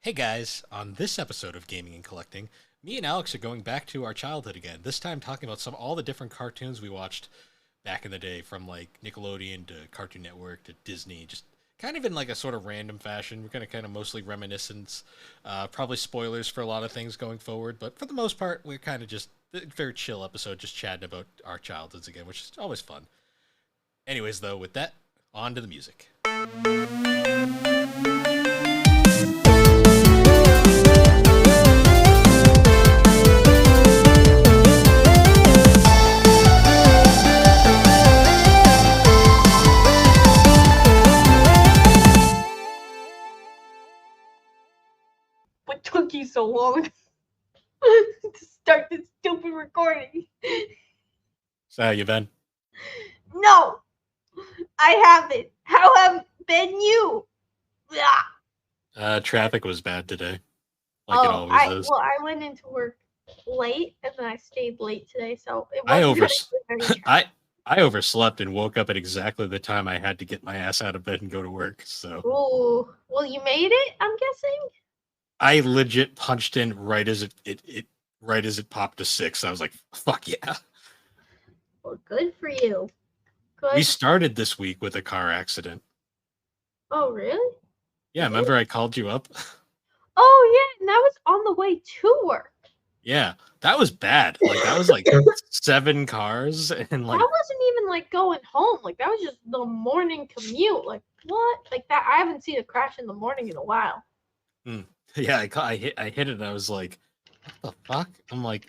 Hey guys, on this episode of Gaming and Collecting, me and Alex are going back to our childhood again. This time talking about all the different cartoons we watched back in the day, from like Nickelodeon to Cartoon Network to Disney, just kind of in like a sort of random fashion. We're gonna kind of mostly reminiscence, probably spoilers for a lot of things going forward, but for the most part, we're kind of just a very chill episode, just chatting about our childhoods again, which is always fun. Anyways, though, with that, on to the music. What took you so long to start this stupid recording? So how you been? No, I haven't. How have been you? Traffic was bad today, like it always is. I went into work late and then I stayed late today, so it I wasn't over very I overslept and woke up at exactly the time I had to get my ass out of bed and go to work. So Ooh, well, you made it, I'm guessing. I legit punched in right as it popped to 6. I was like, "Fuck yeah!" Well, good for you. We Good. started this week with a car accident. Oh, really? Yeah, remember I called you up? Oh, yeah, and that was on the way to work. Yeah, that was bad. Like that was like 7 cars and like That wasn't even like going home. Like that was just the morning commute. Like what? Like that. I haven't seen a crash in the morning in a while. yeah, I hit it and I was like, "What the fuck?" I'm like,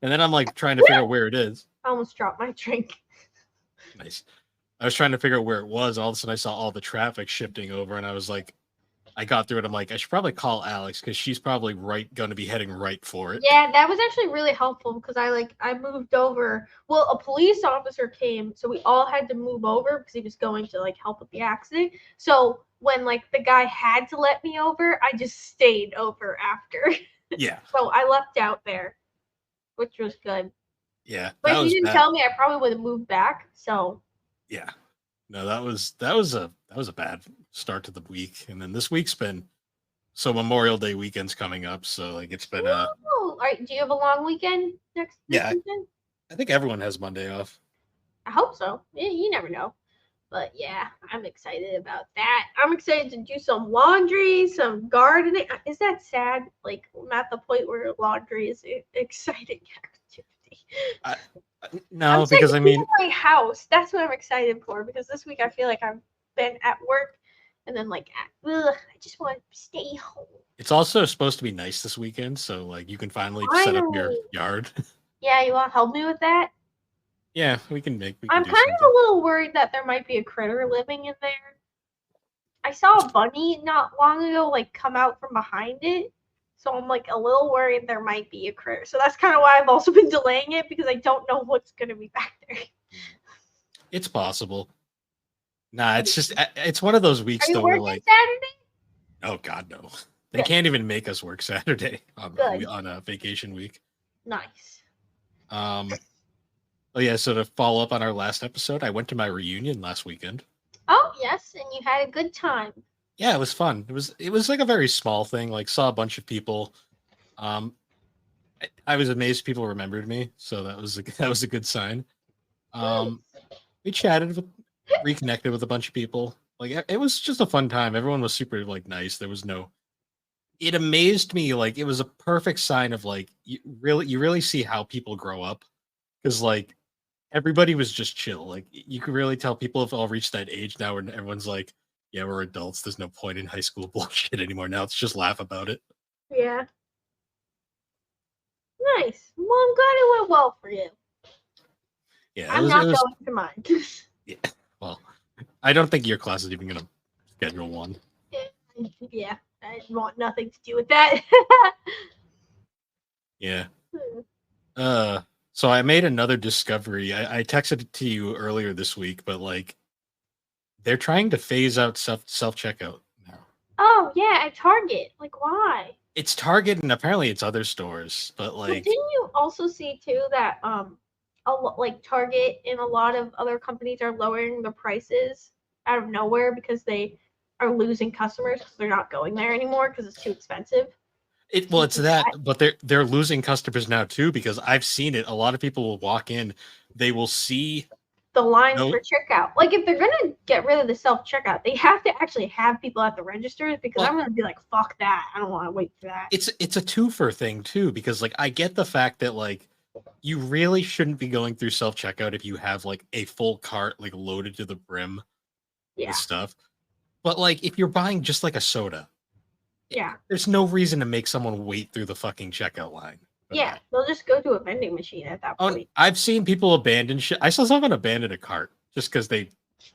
and then I'm like trying to figure out where it is. I almost dropped my drink. Nice. I was trying to figure out where it was. All of a sudden, I saw all the traffic shifting over, and I was like, I got through it. I'm like, I should probably call Alex because she's probably going to be heading right for it. Yeah, that was actually really helpful because I moved over. Well, a police officer came, so we all had to move over because he was going to like help with the accident. So when like the guy had to let me over, I just stayed over after. Yeah. So I left out there, which was good. Yeah. But That if you was didn't bad. tell me, I probably would have moved back. So Yeah. No, that was a bad start to the week, and then this week's been Memorial Day weekend's coming up, so like it's been all right, do you have a long weekend this yeah. weekend? I think everyone has Monday off. I hope so. You never know. But yeah, I'm excited about that. I'm excited to do some laundry, some gardening. Is that sad? Like I'm at the point where laundry is an exciting activity. I, no, because I mean, my house. That's what I'm excited for. Because this week I feel like I've been at work, and then like, I just want to stay home. it's also supposed to be nice this weekend, so like you can finally set up your yard. Yeah, you want to help me with that? Yeah, we can I'm kind of a little worried that there might be a critter living in there. I saw a bunny not long ago, like come out from behind it. So I'm like a little worried there might be a critter. So that's kind of why I've also been delaying it because I don't know what's gonna be back there. It's possible. Nah, it's one of those weeks though where like Saturday? oh god no. They can't even make us work Saturday on a vacation week. Nice. Oh yeah, so to follow up on our last episode, I went to my reunion last weekend. Oh yes, and you had a good time. Yeah, it was fun. It was like a very small thing. Like saw a bunch of people. I was amazed people remembered me, so that was a good sign. We chatted reconnected with a bunch of people. Like it was just a fun time. Everyone was super like nice. There was no. It amazed me. Like it was a perfect sign of like you really see how people grow up, because like everybody was just chill. Like you could really tell people have all reached that age now where everyone's like, yeah, we're adults. There's no point in high school bullshit anymore. Now it's just laugh about it. Yeah. Nice. Well, I'm glad it went well for you. Yeah, I'm not going to mine. Yeah. Well, I don't think your class is even going to schedule one. Yeah, I want nothing to do with that. Yeah. So I made another discovery. I texted it to you earlier this week, but like they're trying to phase out self checkout now. Oh yeah, at Target. Like why? It's Target and apparently it's other stores, but like didn't you also see too that like Target and a lot of other companies are lowering the prices out of nowhere because they are losing customers because they're not going there anymore because it's too expensive. It's that, but they're losing customers now too because I've seen it. A lot of people will walk in, they will see The lines no, for checkout. Like if they're gonna get rid of the self checkout, they have to actually have people at the registers because Well- I'm gonna be like, fuck that. I don't want to wait for that. it's a twofer thing too because like I get the fact that like you really shouldn't be going through self checkout if you have like a full cart like loaded to the brim Yeah, with stuff. But like if you're buying just like a soda, yeah, there's no reason to make someone wait through the fucking checkout line. for yeah. that. They'll just go to a vending machine at that Oh, point. I've seen people abandon shit. I saw someone abandon a cart just because they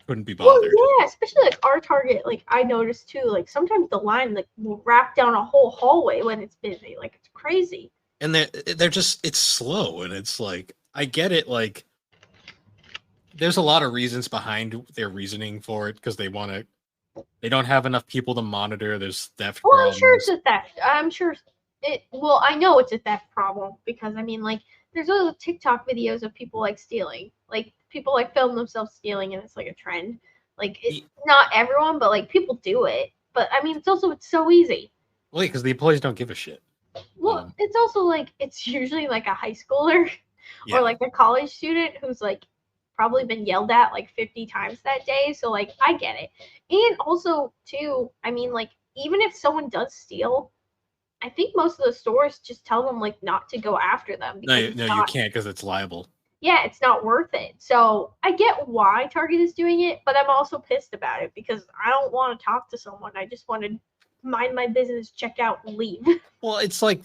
couldn't be Well, bothered. yeah, especially like our Target. Like I noticed too. Like sometimes the line like will wrap down a whole hallway when it's busy. Like it's crazy. And they're just it's slow and it's like I get it. Like there's a lot of reasons behind their reasoning for it because they don't have enough people to monitor. There's theft Well, I'm problems. sure it's a theft. I'm sure it. Well, I know it's a theft problem because I mean, like, there's those TikTok videos of people like stealing. Like people like film themselves stealing, and it's like a trend. Like it's not everyone, but like people do it. But I mean, it's so easy. Well, because the employees don't give a shit. Well, it's also like it's usually like a high schooler Yeah. or like a college student who's like probably been yelled at like 50 times that day. So like I get it. And also too, I mean like even if someone does steal, I think most of the stores just tell them like not to go after them No, because you can't because it's liable. yeah, it's not worth it. So I get why Target is doing it, but I'm also pissed about it because I don't want to talk to someone. I just want to mind my business, check out, and leave. Well, it's like,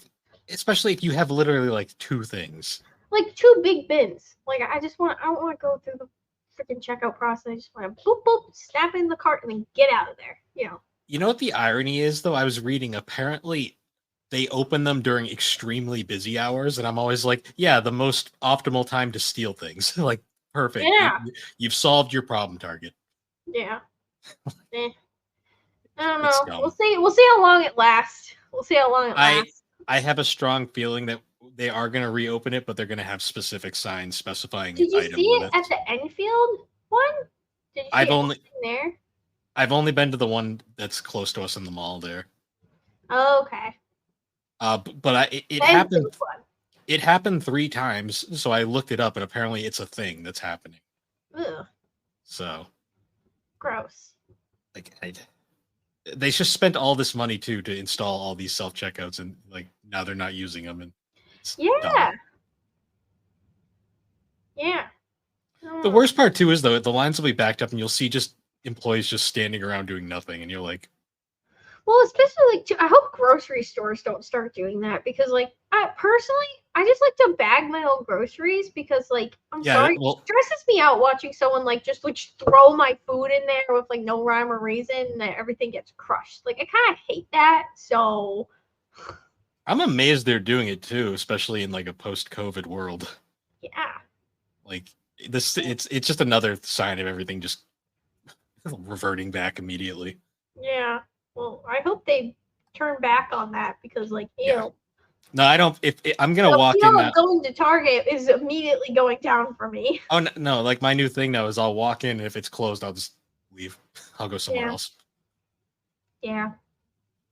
especially if you have literally like two things. Like 2 big bins. Like I don't want to go through the freaking checkout process. I just want to boop boop, snap in the cart, and then get out of there. You know. You know what the irony is, though? I was reading, apparently they open them during extremely busy hours, and I'm always like, yeah, the most optimal time to steal things. Like, perfect. Yeah. You've solved your problem, Target. Yeah. I don't It's know. dumb. We'll see. We'll see how long it lasts. We'll see how long it lasts. I have a strong feeling that they are going to reopen it, but they're going to have specific signs specifying Did you item see it limits. at the Enfield one? Did you see I've only anything there? I've only been to the one that's close to us in the mall there. Oh, okay. But it The happened. Enfield one. It happened 3 times, so I looked it up, and apparently it's a thing that's happening. Ugh, So, gross. like, they just spent all this money too to install all these self checkouts, and like now they're not using them. And it's Yeah. dumb. Yeah. The worst part too is though the lines will be backed up, and you'll see just employees just standing around doing nothing, and you're like, Well, especially like, I hope grocery stores don't start doing that because, like, I just like to bag my own groceries because, like, I'm yeah, sorry, well, it stresses me out watching someone like just like throw my food in there with like no rhyme or reason and everything gets crushed. Like, I kind of hate that. So, I'm amazed they're doing it too, especially in like a post-COVID world. yeah, Like this, it's just another sign of everything just reverting back immediately. yeah. Well, I hope they turn back on that because, like, ew. Yeah. No, I don't. If I'm gonna The walk feel in of now, going to Target is immediately going down for me. oh no, like my new thing now is I'll walk in, and if it's closed, I'll just leave. I'll go somewhere Yeah. else. Yeah.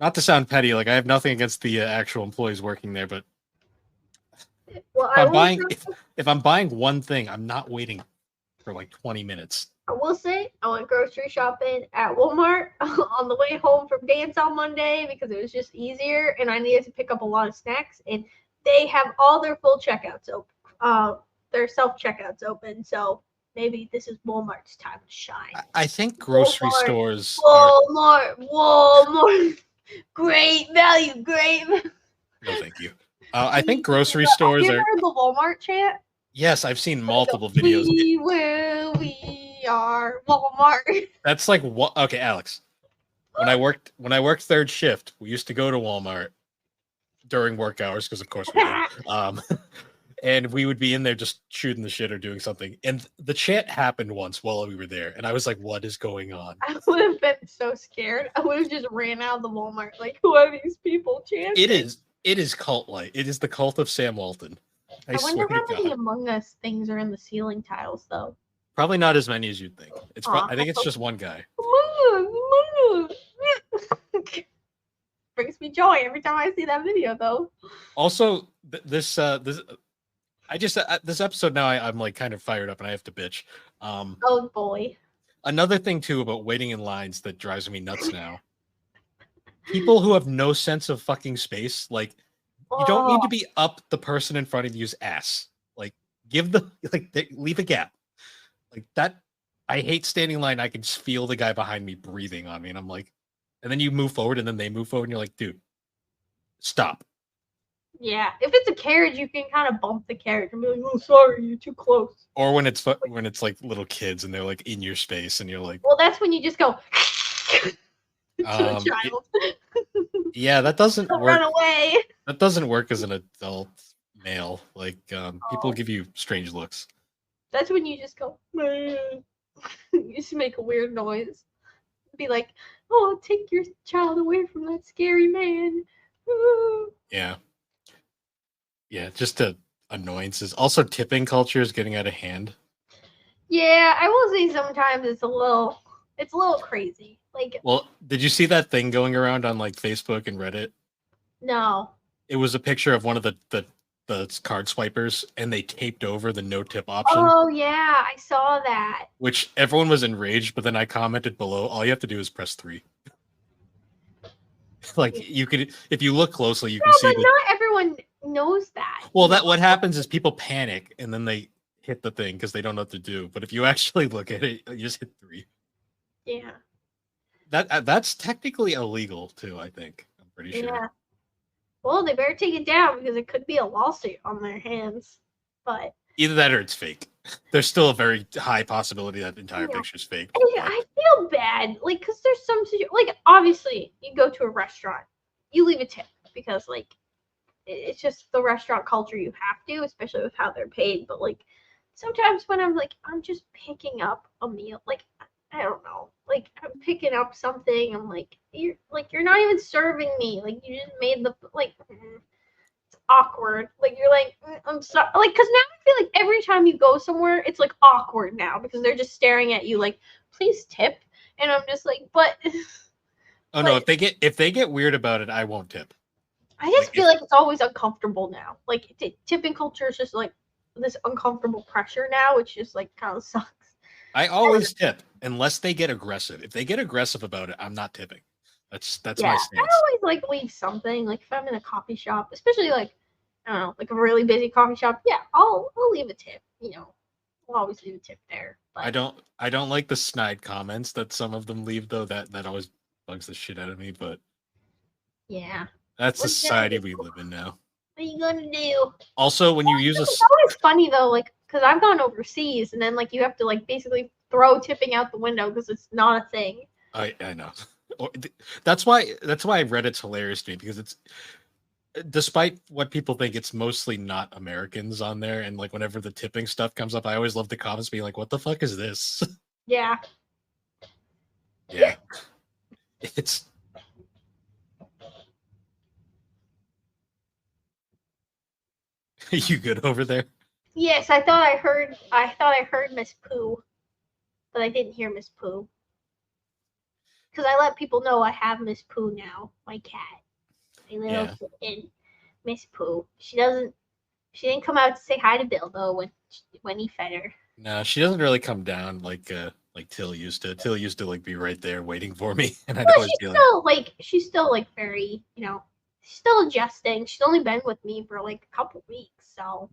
Not to sound petty, like I have nothing against the actual employees working there, but Well, if I I'm will buying say- if I'm buying one thing, I'm not waiting for like 20 minutes. I will say I went grocery shopping at Walmart on the way home from dance on Monday because it was just easier and I needed to pick up a lot of snacks and they have all their full checkouts open. Their self checkouts open, so maybe this is Walmart's time to shine. I think grocery Walmart. stores are Walmart, great value, great. no, thank you. I think grocery Have stores you are. ever heard the Walmart chant? Yes, I've seen multiple videos. We are Walmart. That's like what? Okay, Alex. When I worked third shift, we used to go to Walmart during work hours because, of course, we did. And we would be in there just shooting the shit or doing something. And the chant happened once while we were there, and I was like, "What is going on?" I would have been so scared. I would have just ran out of the Walmart. Like, who are these people chanting? It is cult-like. It is the cult of Sam Walton. I I swear wonder how to many God. Among Us things are in the ceiling tiles, though. Probably not as many as you'd think. Aw, I think it's that's just one guy. Among Brings me joy every time I see that video, though. Also, this I just this episode now I'm like kind of fired up and I have to bitch. Oh boy. Another thing too about waiting in lines that drives me nuts now. People who have no sense of fucking space, like you don't need to be up the person in front of you's ass. Like give the leave a gap. Like that I hate standing in line. I can just feel the guy behind me breathing on me and I'm like and then you move forward and then they move forward and you're like, dude, stop. Yeah, if it's a carriage, you can kind of bump the carriage and be like, "Oh, sorry, you're too close." Or when it's like little kids and they're like in your space and you're like, well, that's when you just go to a child. Yeah, that doesn't Don't work. run away. That doesn't work as an adult male. Like people give you strange looks. That's when you just go. You just make a weird noise. Be like, "Oh, take your child away from that scary man." Yeah. Yeah, just annoyances. Also, tipping culture is getting out of hand. Yeah, I will say sometimes it's a little crazy. Like, well, did you see that thing going around on like Facebook and Reddit? No. It was a picture of one of the card swipers, and they taped over the no tip option. Oh yeah, I saw that. Which everyone was enraged, but then I commented below, all you have to do is press 3. Like you could, if you look closely, you can see. But not everyone knows that. Well, what happens is people panic and then they hit the thing because they don't know what to do. But if you actually look at it, you just hit 3. Yeah. That's technically illegal too. I think I'm pretty sure. Yeah. Well, they better take it down because it could be a lawsuit on their hands. But either that or it's fake. There's still a very high possibility that entire picture's fake. I feel bad, like, because there's some like obviously you go to a restaurant, you leave a tip because like it's just the restaurant culture. You have to, especially with how they're paid. But like sometimes when I'm just picking up a meal, like I don't know, like I'm picking up something, I'm like you're not even serving me, like you just made the it's awkward. Like you're like I'm sorry, like because now I feel like every time you go somewhere, it's like awkward now because they're just staring at you like please tip, and I'm just like but. Oh no! If they get weird about it, I won't tip. I just feel like it's always uncomfortable now. Like tipping culture is just like this uncomfortable pressure now, which just like kind of sucks. I always tip unless they get aggressive. If they get aggressive about it, I'm not tipping. That's my stance. I always like leave something. Like if I'm in a coffee shop, especially like I don't know, like a really busy coffee shop. Yeah, I'll leave a tip. You know, I'll always leave a tip there. But I don't like the snide comments that some of them leave though. That always bugs the shit out of me. But yeah, that's the society we live in now. What are you gonna do? Also, when you use it's always funny though, like because I've gone overseas and then like you have to like basically throw tipping out the window because it's not a thing. I know. That's why Reddit's hilarious to me because it's despite what people think, it's mostly not Americans on there. And like whenever the tipping stuff comes up, I always love the comments being like, "What the fuck is this?" Yeah. Yeah. It's. You good over there? Yes, I thought I heard Miss Pooh, but I didn't hear Miss Pooh. Because I let people know I have Miss Pooh now, my cat. My little kitten, Miss Pooh. She didn't come out to say hi to Bill though when he fed her. No, she doesn't really come down like Till used to. Till used to like be right there waiting for me, and I'd always be like, she's still like very, she's still adjusting. She's only been with me for like a couple weeks, so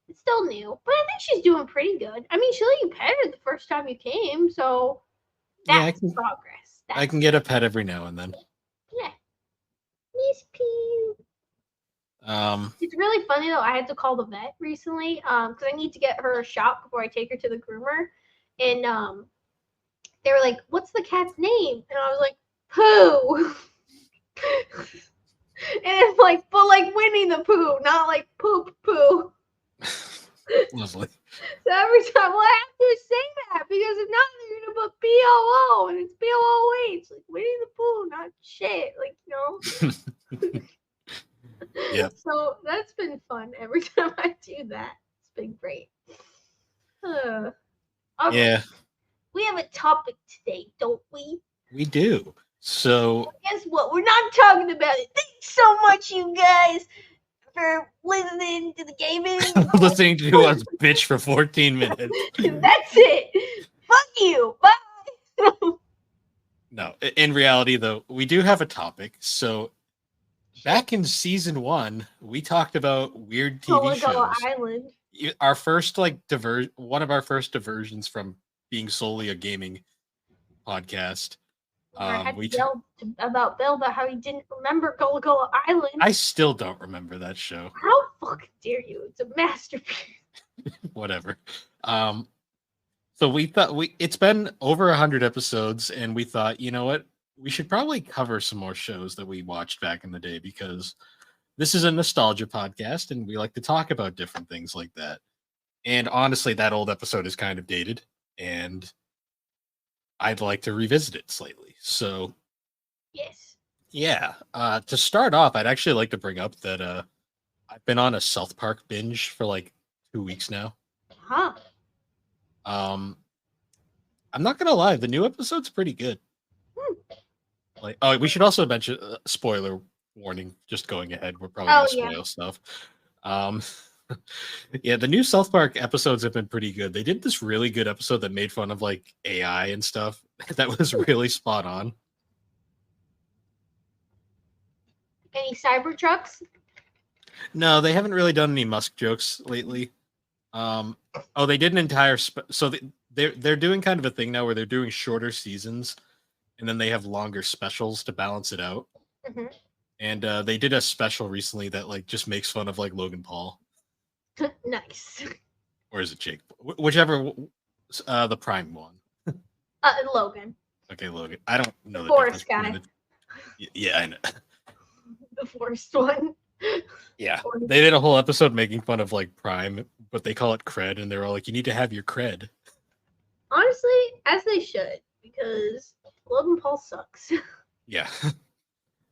it's still new. But I think she's doing pretty good. I mean, she let you pet her the first time you came, so that's progress. I can get a pet every now and then. Yeah. Miss Pooh. It's really funny though. I had to call the vet recently because I need to get her a shot before I take her to the groomer, and they were like, "What's the cat's name?" And I was like, "Pooh." And it's like, but like Winnie the Pooh, not like poop poo. Lovely. So every time, well, I have to say that because if not, they're gonna put BOO and it's BOOH. Like Winnie the Pooh, not shit. Like Yeah. So that's been fun. Every time I do that, it's been great. Okay. Yeah. We have a topic today, don't we? We do. So Guess what? We're not talking about it. Thanks so much, you guys, for listening to the gaming. listening to us bitch for 14 minutes. That's it. Fuck you. Bye. No, in reality, though, we do have a topic. So back in season 1, we talked about weird TV Gullah shows. Island. Our first one of our first diversions from being solely a gaming podcast. I had We to yell about Bill about how he didn't remember Gullah Island. I still don't remember that show. How fucking dare you? It's a masterpiece. Whatever. So we thought it's been over 100 episodes, and we thought, you know what, we should probably cover some more shows that we watched back in the day, because this is a nostalgia podcast and we like to talk about different things like that. And honestly, that old episode is kind of dated, and I'd like to revisit it slightly. So Yes. yeah, to start off, I'd actually like to bring up that I've been on a South Park binge for like 2 weeks now. Huh. I'm not gonna lie, the new episode's pretty good. Like, oh, we should also mention spoiler warning. Just going ahead, we're probably gonna spoil stuff. Yeah, the new South Park episodes have been pretty good. They did this really good episode that made fun of like AI and stuff. That was really spot on. Any Cybertrucks? No, they haven't really done any Musk jokes lately. Oh, they did an entire so they're doing kind of a thing now where they're doing shorter seasons, and then they have longer specials to balance it out. Mm-hmm. And they did a special recently that like just makes fun of like Logan Paul. Nice. Or is it Jake? Whichever, the Prime one. Logan. Okay, Logan. I don't know the Forest difference guy. Yeah, I know. The Forest one. Yeah, they did a whole episode making fun of like Prime, but they call it cred, and they're all like, "You need to have your cred." Honestly, as they should, because Logan Paul sucks. Yeah,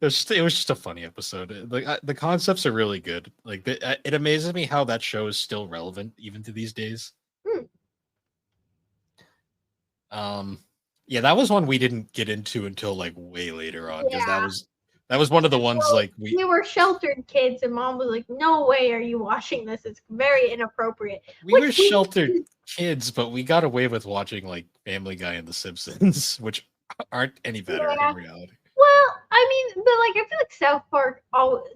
it was just a funny episode. Like the concepts are really good. Like it amazes me how that show is still relevant even to these days. Yeah, that was one we didn't get into until like way later on, because that was one of the ones like we were sheltered kids, and Mom was like, "No way are you watching this. It's very inappropriate." We were sheltered kids, but we got away with watching like Family Guy and The Simpsons, which aren't any better in reality. Well, I mean, but like I feel like South Park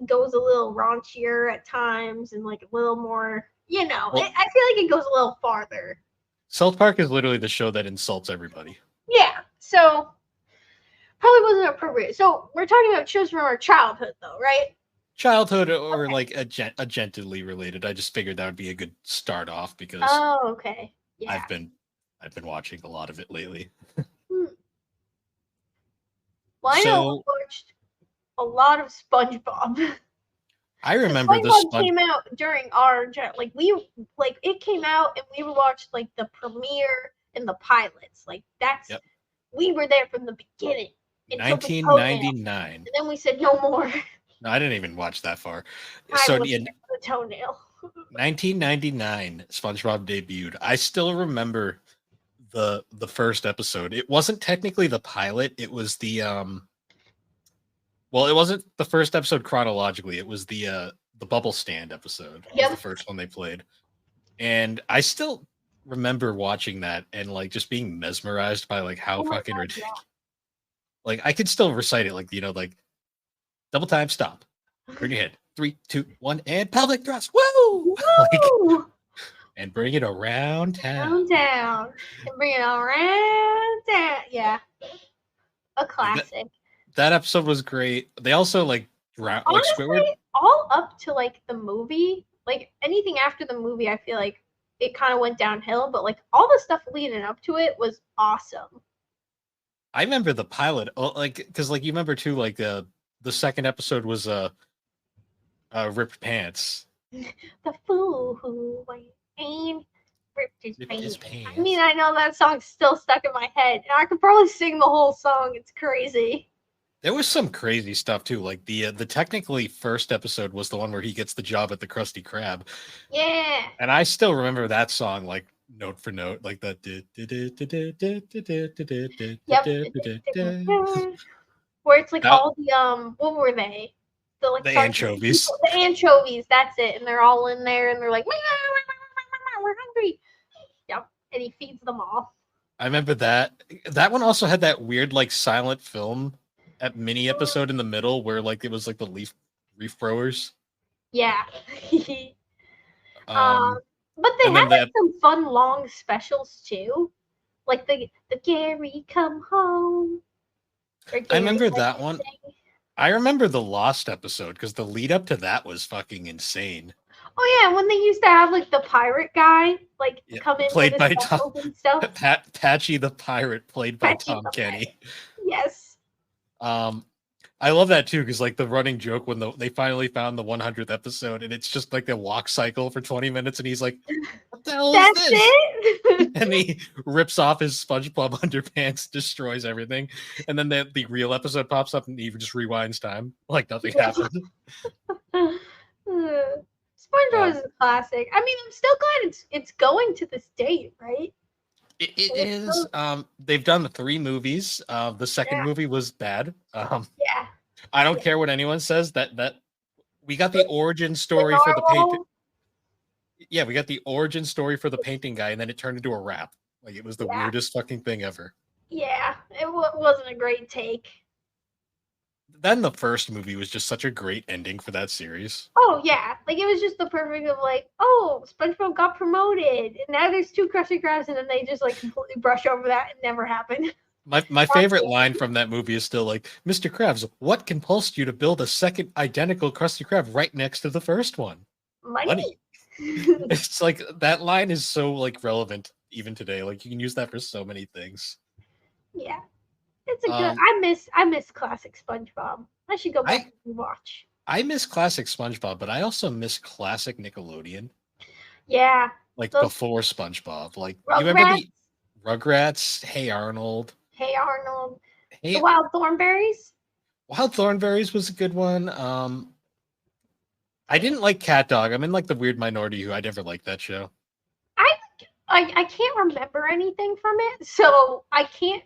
goes a little raunchier at times, and like a little more, you know. Well, I feel like it goes a little farther. South Park is literally the show that insults everybody. Yeah, so probably wasn't appropriate. So we're talking about shows from our childhood, though, right? Childhood or like agentedly related. I just figured that would be a good start off because okay. Yeah. I've been watching a lot of it lately. Well, I know we watched a lot of SpongeBob. I remember SpongeBob came out during our it came out and we watched like the premiere and the pilots. Like that's we were there from the beginning. 1999. And then we said no more. No, I didn't even watch that far. So the toenail. 1999, SpongeBob debuted. I still remember the first episode. It wasn't technically the pilot. It was the well, it wasn't the first episode chronologically. It was the bubble stand episode. Was the first one they played. And I still remember watching that and like just being mesmerized by like how fucking ridiculous. Yeah. Like I could still recite it, like, you know, like double time stop. Turn your head. 3, 2, 1, and pelvic thrust. Woo! Like, and bring it around town. And bring it around town. Yeah. A classic. That episode was great. They also like drowned like Squidward. All up to like the movie, like anything after the movie, I feel like it kind of went downhill, but like all the stuff leading up to it was awesome. I remember the pilot, like, because like you remember too, like the second episode was ripped pants. The fool who ain't ripped his pants. I mean, I know that song's still stuck in my head, and I could probably sing the whole song. It's crazy. There was some crazy stuff too. Like the technically first episode was the one where he gets the job at the Krusty Krab. Yeah. And I still remember that song like note for note, like that. Yep. Where it's like That all the what were they? The like the cartoon anchovies. people, the anchovies. That's it, and they're all in there, and they're like, we're hungry. Yep, and he feeds them all. I remember that. That one also had that weird like silent film at mini episode in the middle where like it was like the leaf throwers. Yeah. Um, But they and had then like the some fun long specials too, like the Gary come home. Or I Gary, remember I that should one. say. I remember the Lost episode because the lead up to that was fucking insane. Oh yeah, when they used to have like the pirate guy like Yeah, come in with played his by Tom specials and stuff. Patchy the pirate, played by Patchy Tom the pirate. Kenny. Yes. I love that too because like the running joke when they finally found the 100th episode and it's just like the walk cycle for 20 minutes and he's like, "What the hell is That's this?" it. And he rips off his SpongeBob underpants, destroys everything, and then the real episode pops up and he just rewinds time like nothing happened. SpongeBob is a classic. I mean, I'm still glad it's going to this date, right? It is. They've done the 3 movies. The second Yeah. movie was bad. Yeah. I don't care what anyone says. That we got the origin story for the painting. Yeah, we got the origin story for the painting guy, and then it turned into a rap. Like it was the weirdest fucking thing ever. Yeah, it wasn't a great take. Then the first movie was just such a great ending for that series. Oh yeah, like it was just the perfect of like, oh, SpongeBob got promoted, and now there's 2 Krusty Krabs, and then they just like completely brush over that. It never happened. My favorite line from that movie is still like, "Mr. Krabs, what compulsed you to build a second identical Krusty Krab right next to the first one?" Money. It's like that line is so like relevant even today. Like you can use that for so many things. Yeah, it's a good. I miss classic SpongeBob. I should go back and watch. I miss classic SpongeBob, but I also miss classic Nickelodeon. Yeah, Like those before SpongeBob. Like Rugrats. you remember the Rugrats, Hey Arnold. Hey Arnold. Hey, The Wild Thornberries. Wild Thornberries was a good one. I didn't like Cat Dog. I'm in like the weird minority who I never liked that show. I can't remember anything from it, so I can't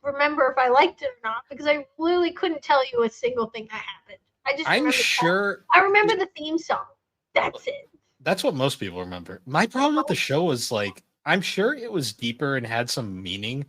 remember if I liked it or not because I literally couldn't tell you a single thing that happened. I'm sure I remember the theme song. That's it. That's what most people remember. My problem with the show was like I'm sure it was deeper and had some meaning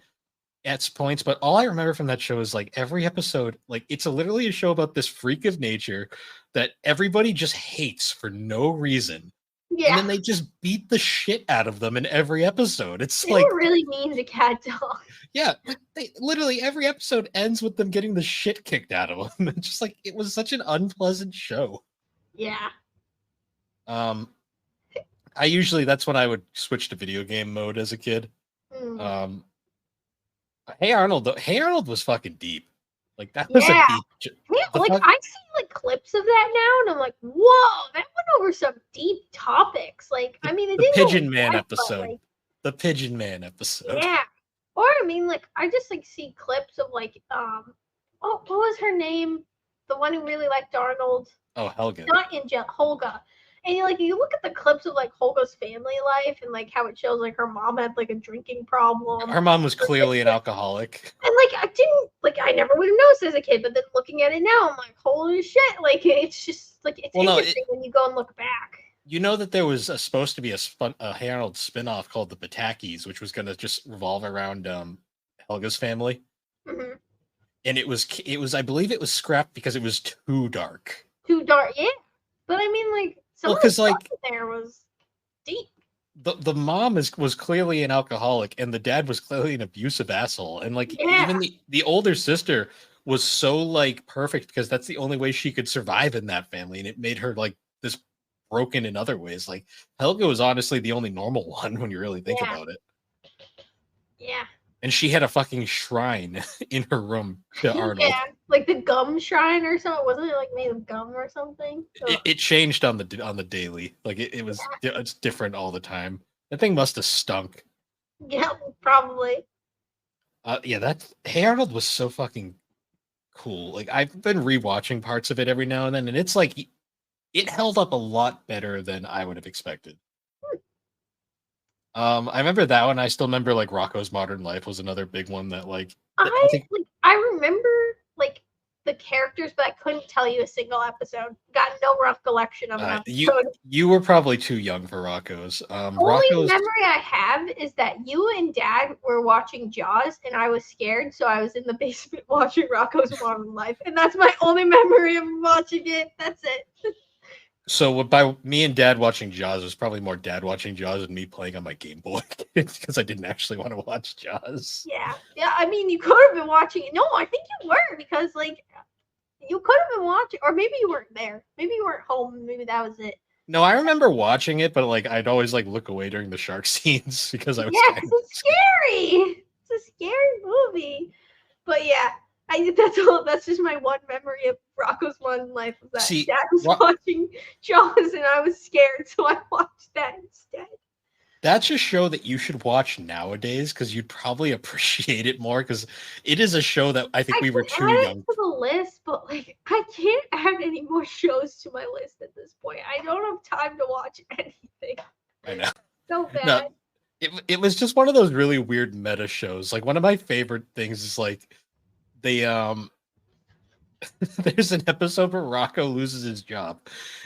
at points, but all I remember from that show is like every episode, like it's literally a show about this freak of nature that everybody just hates for no reason. Yeah. And then they just beat the shit out of them in every episode. It's they like were really mean to Cat Dog. Yeah, like they literally every episode ends with them getting the shit kicked out of them. It's just like it was such an unpleasant show. Yeah. I usually that's when I would switch to video game mode as a kid. Hey Arnold, though, Hey Arnold was fucking deep. Like that was a deep. I see like clips of that now, and I'm like, whoa, that went over some deep topics. Like, I mean, it the didn't Pigeon Man episode. Like, the Pigeon Man episode. Yeah. Or I mean, like, I just like see clips of like, what was her name? The one who really liked Arnold. Oh, Helga. Not Holga. And you look at the clips of like Holga's family life and like how it shows like her mom had like a drinking problem. Her mom was clearly an alcoholic. And I never would have noticed as a kid, but then looking at it now, I'm like, holy shit! Like it's just like it's interesting when you go and look back. You know that there was supposed to be a Hey Arnold spinoff called the Batakis, which was going to just revolve around Helga's family. Mm-hmm. And it was I believe it was scrapped because it was too dark. Too dark, yeah. But I mean, like some of the stuff there was deep. The mom was clearly an alcoholic, and the dad was clearly an abusive asshole. And like even the older sister was so like perfect because that's the only way she could survive in that family, and it made her like this broken in other ways. Like Helga was honestly the only normal one when you really think about it. Yeah. And she had a fucking shrine in her room to Arnold. Yeah, like the gum shrine or something. Wasn't it like made of gum or something? It changed on the daily. Like it was it's different all the time. That thing must have stunk. Yeah, probably. That Hey Arnold was so fucking cool. Like I've been rewatching parts of it every now and then, and it's like it held up a lot better than I would have expected. I remember that one. I still remember like Rocco's Modern Life was another big one that I think I remember like the characters, but I couldn't tell you a single episode. Got no recollection of an you episode. you were probably too young for Rocco's. Only Rocco's memory I have is that you and Dad were watching Jaws, and I was scared, so I was in the basement watching Rocco's Modern Life, and that's my only memory of watching it. That's it. So by me and Dad watching Jaws, it was probably more Dad watching Jaws and me playing on my Game Boy because I didn't actually want to watch Jaws. Yeah. I mean, you could have been watching it. No, I think you were because like you could have been watching, or maybe you weren't there. Maybe you weren't home. Maybe that was it. No, I remember watching it, but like I'd always like look away during the shark scenes because I was Yeah, kind of it's scary. It's a scary movie. But yeah, that's all. That's just my one memory of Rocco's Modern Life. Was that See, Dad was watching Jaws and I was scared, so I watched that instead. that's a show that you should watch nowadays because you'd probably appreciate it more because it is a show that I think we were too add young it to the list, but like I can't add any more shows to my list at this point. I don't have time to watch anything. I know. So bad. No, it was just one of those really weird meta shows. Like one of my favorite things is like they there's an episode where Rocco loses his job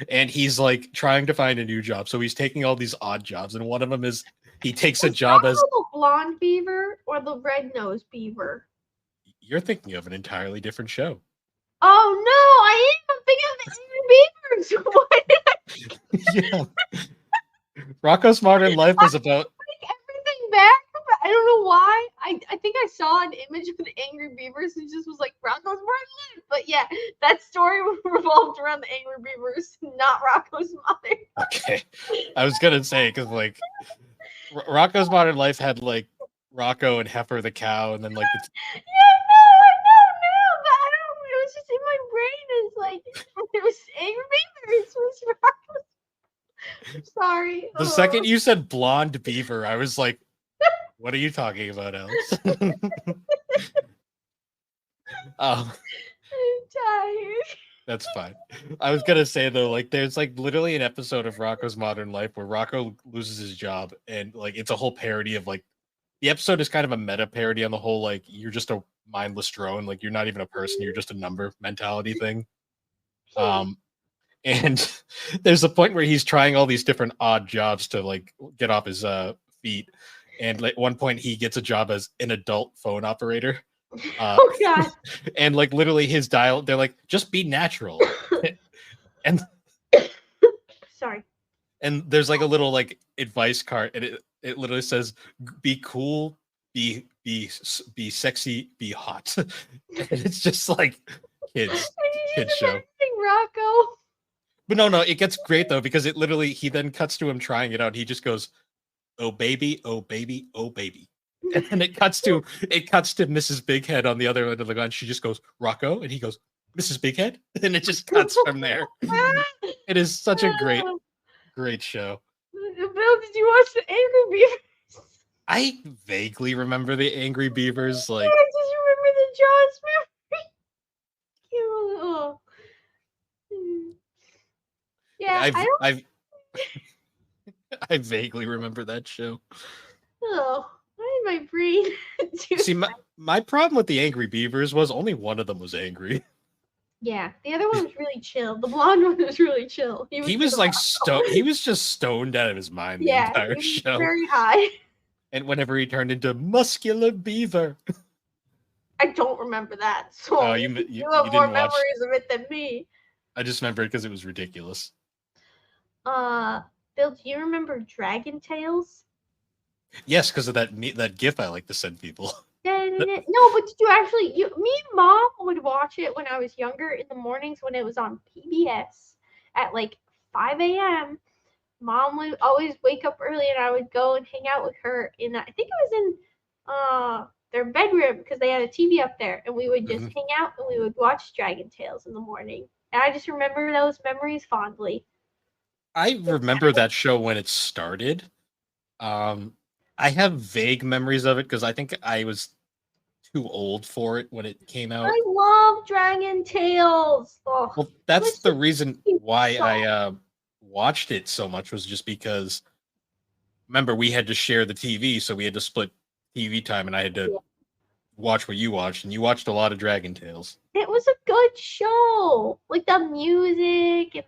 and he's like trying to find a new job. So he's taking all these odd jobs, and one of them is he takes a job as the blonde beaver or the red-nosed beaver. You're thinking of an entirely different show. Oh no, I am thinking of the Angry Beavers. What? Yeah. Rocco's Modern Life was about Everything back. I don't know why. I think I saw an image of the Angry Beavers and just was like Rocco's Modern Life. But yeah, that story revolved around the Angry Beavers, not Rocco's mother. Okay. I was gonna say because like Rocco's Modern Life had like Rocco and Heifer the cow, and then like Yeah, no, but I don't. It was just in my brain. It's like it was Angry Beavers. It was Rocco's. I'm sorry. the second you said blonde beaver, I was like, what are you talking about, Alex? I'm tired. That's fine. I was gonna say though, like there's like literally an episode of Rocco's Modern Life where Rocco loses his job, and like it's a whole parody of like the episode is kind of a meta parody on the whole like you're just a mindless drone, like you're not even a person, you're just a number mentality thing. And there's a point where he's trying all these different odd jobs to like get off his feet, and at one point he gets a job as an adult phone operator. Oh god. And like literally his dial, they're like, just be natural. And Sorry. and there's like a little like advice card, and it literally says, be cool, be sexy, be hot. And it's just like kids show. Rocco. But no, it gets great though, because it literally he then cuts to him trying it out. He just goes, oh baby, oh baby, oh baby. And then it cuts to Mrs. Bighead on the other end of the gun. She just goes, Rocco, and he goes, Mrs. Bighead, and it just cuts from there. It is such a great show. Bill, did you watch the Angry Beavers? I vaguely remember the Angry Beavers, like I just remember the Jaws memory. Oh. Yeah, I vaguely remember that show. Oh, why did my brain do See, my problem with the Angry Beavers was only one of them was angry. Yeah, the other one was really chill. The blonde one was really chill. He was like he was just stoned out of his mind the entire show. Very high. And whenever he turned into Muscular Beaver. I don't remember that. So you have more memories of it than me. I just remember it because it was ridiculous. Bill, do you remember Dragon Tales? Yes, because of that GIF I like to send people. No, but did you actually? Me and Mom would watch it when I was younger in the mornings when it was on PBS at like 5 a.m. Mom would always wake up early, and I would go and hang out with her in. I think it was in their bedroom because they had a TV up there, and we would just hang out and we would watch Dragon Tales in the morning. And I just remember those memories fondly. I remember that show when it started. I have vague memories of it because I think I was too old for it when it came out. I love Dragon Tales. Oh, well, that's the reason why I watched it so much, was just because remember we had to share the TV, so we had to split TV time, and I had to watch what you watched, and you watched a lot of Dragon Tales. It was a good show. Like the music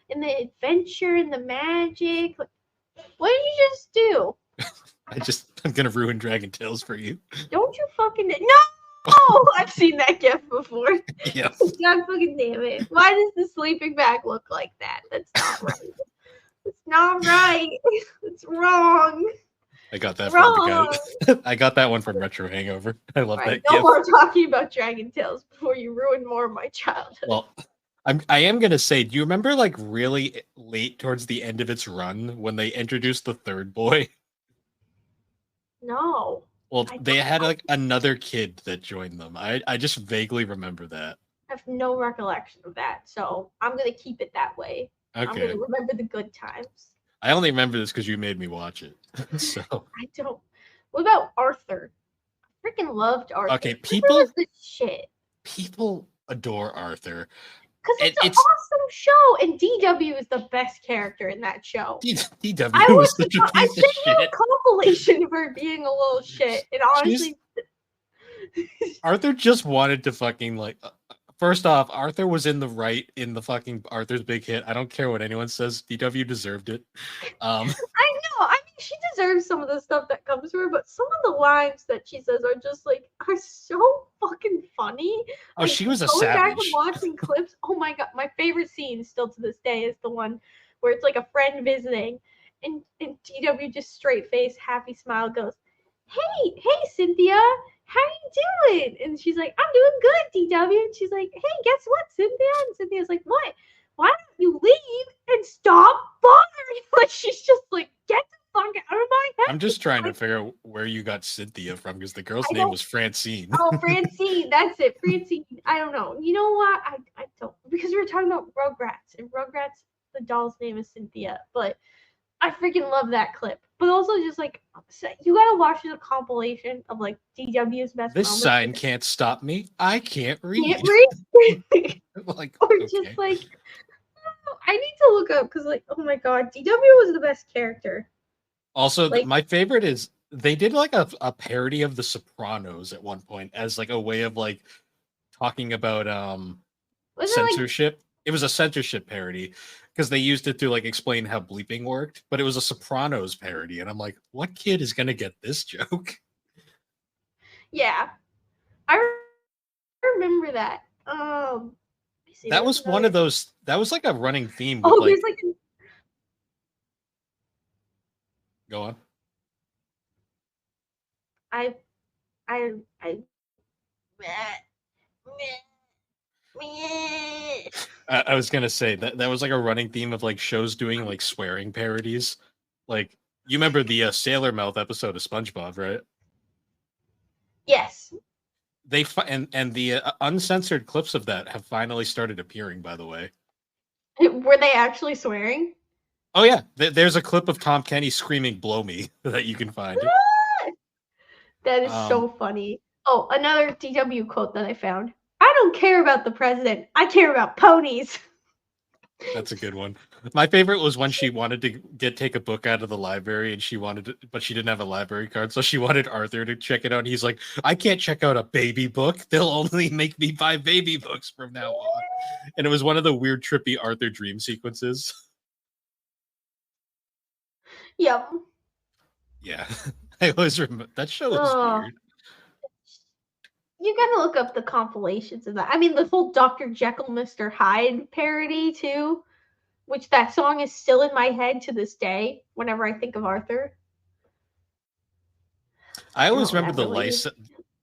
and the adventure and the magic. Like, what did you just do? I'm gonna ruin Dragon Tales for you. Don't you fucking no! I've seen that gif before. Yeah. God fucking damn it. Why does the sleeping bag look like that? That's not right. It's not right. It's wrong. I got that Wrong. from I got that one from Retro Hangover. I love Right, that no gif. more talking about Dragon Tales before you ruin more of my childhood. Well, I am gonna say, do you remember like really late towards the end of its run when they introduced the third boy? No. Well, I they don't- had like another kid that joined them. I just vaguely remember that. I have no recollection of that, so I'm gonna keep it that way. I'm Okay. gonna remember the good times. I only remember this because you made me watch it. So I don't. What about Arthur? I freaking loved Arthur. Okay, Arthur people- was the shit. people adore Arthur. Because And it's an it's- awesome show, and DW is the best character in that show. DW I was was such a I piece of sent you a shit. compilation of her being a little shit, and honestly, Arthur just wanted to fucking like. First off, Arthur was in the right in the fucking Arthur's Big Hit. I don't care what anyone says. DW deserved it. I know. I mean, she deserves some of the stuff that comes to her, but some of the lines that she says are just like are so fucking funny. Oh, she was a Going back savage. and watching clips. Oh my god, my favorite scene still to this day is the one where it's like a friend visiting, and DW just straight face, happy smile goes, "Hey, Cynthia, how you doing?" And she's like, "I'm doing good, DW." And she's like, "Hey, guess what, Cynthia?" And Cynthia's like, "What? Why don't you leave and stop bothering?" Like she's just like, "Get the fuck out of my head." I'm just trying to figure out where you got Cynthia from because the girl's I name don't- was Francine. Oh, Francine, that's it. Francine. I don't know. You know what? I don't, because we were talking about Rugrats, and Rugrats, the doll's name is Cynthia, but I freaking love that clip. But also just like you gotta watch the compilation of like DW's best This moments. sign can't stop me. I can't read. Can't read. Like, Or okay. just like I need to look up because like oh my god, DW was the best character. Also, like- my favorite is they did like a parody of The Sopranos at one point as like a way of like talking about Was it like censorship. It was a censorship parody because they used it to like explain how bleeping worked, but it was a Sopranos parody, and I'm like, what kid is gonna get this joke? yeah. I remember that. Let me see, That there's was one another- of those. That was like a running theme. With, Oh, like, there's like go on. I I was gonna say that was like a running theme of like shows doing like swearing parodies. Like you remember the Sailor Mouth episode of SpongeBob, right? yes. They and the uncensored clips of that have finally started appearing. By the way, Were they actually swearing? oh yeah, there's a clip of Tom Kenny screaming "Blow me" that you can find. That is so funny. Oh, another DW quote that I found. I don't care about the president. I care about ponies. That's a good one. My favorite was when she wanted to take a book out of the library and she wanted to, but she didn't have a library card, so she wanted Arthur to check it out. And he's like, I can't check out a baby book. They'll only make me buy baby books from now on. And it was one of the weird, trippy Arthur dream sequences. Yep. Yeah. I always remember that show was Oh. weird. You gotta look up the compilations of that. I mean, the whole Dr. Jekyll, Mr. Hyde parody too, which that song is still in my head to this day. Whenever I think of Arthur, I always No, remember the that really- lice.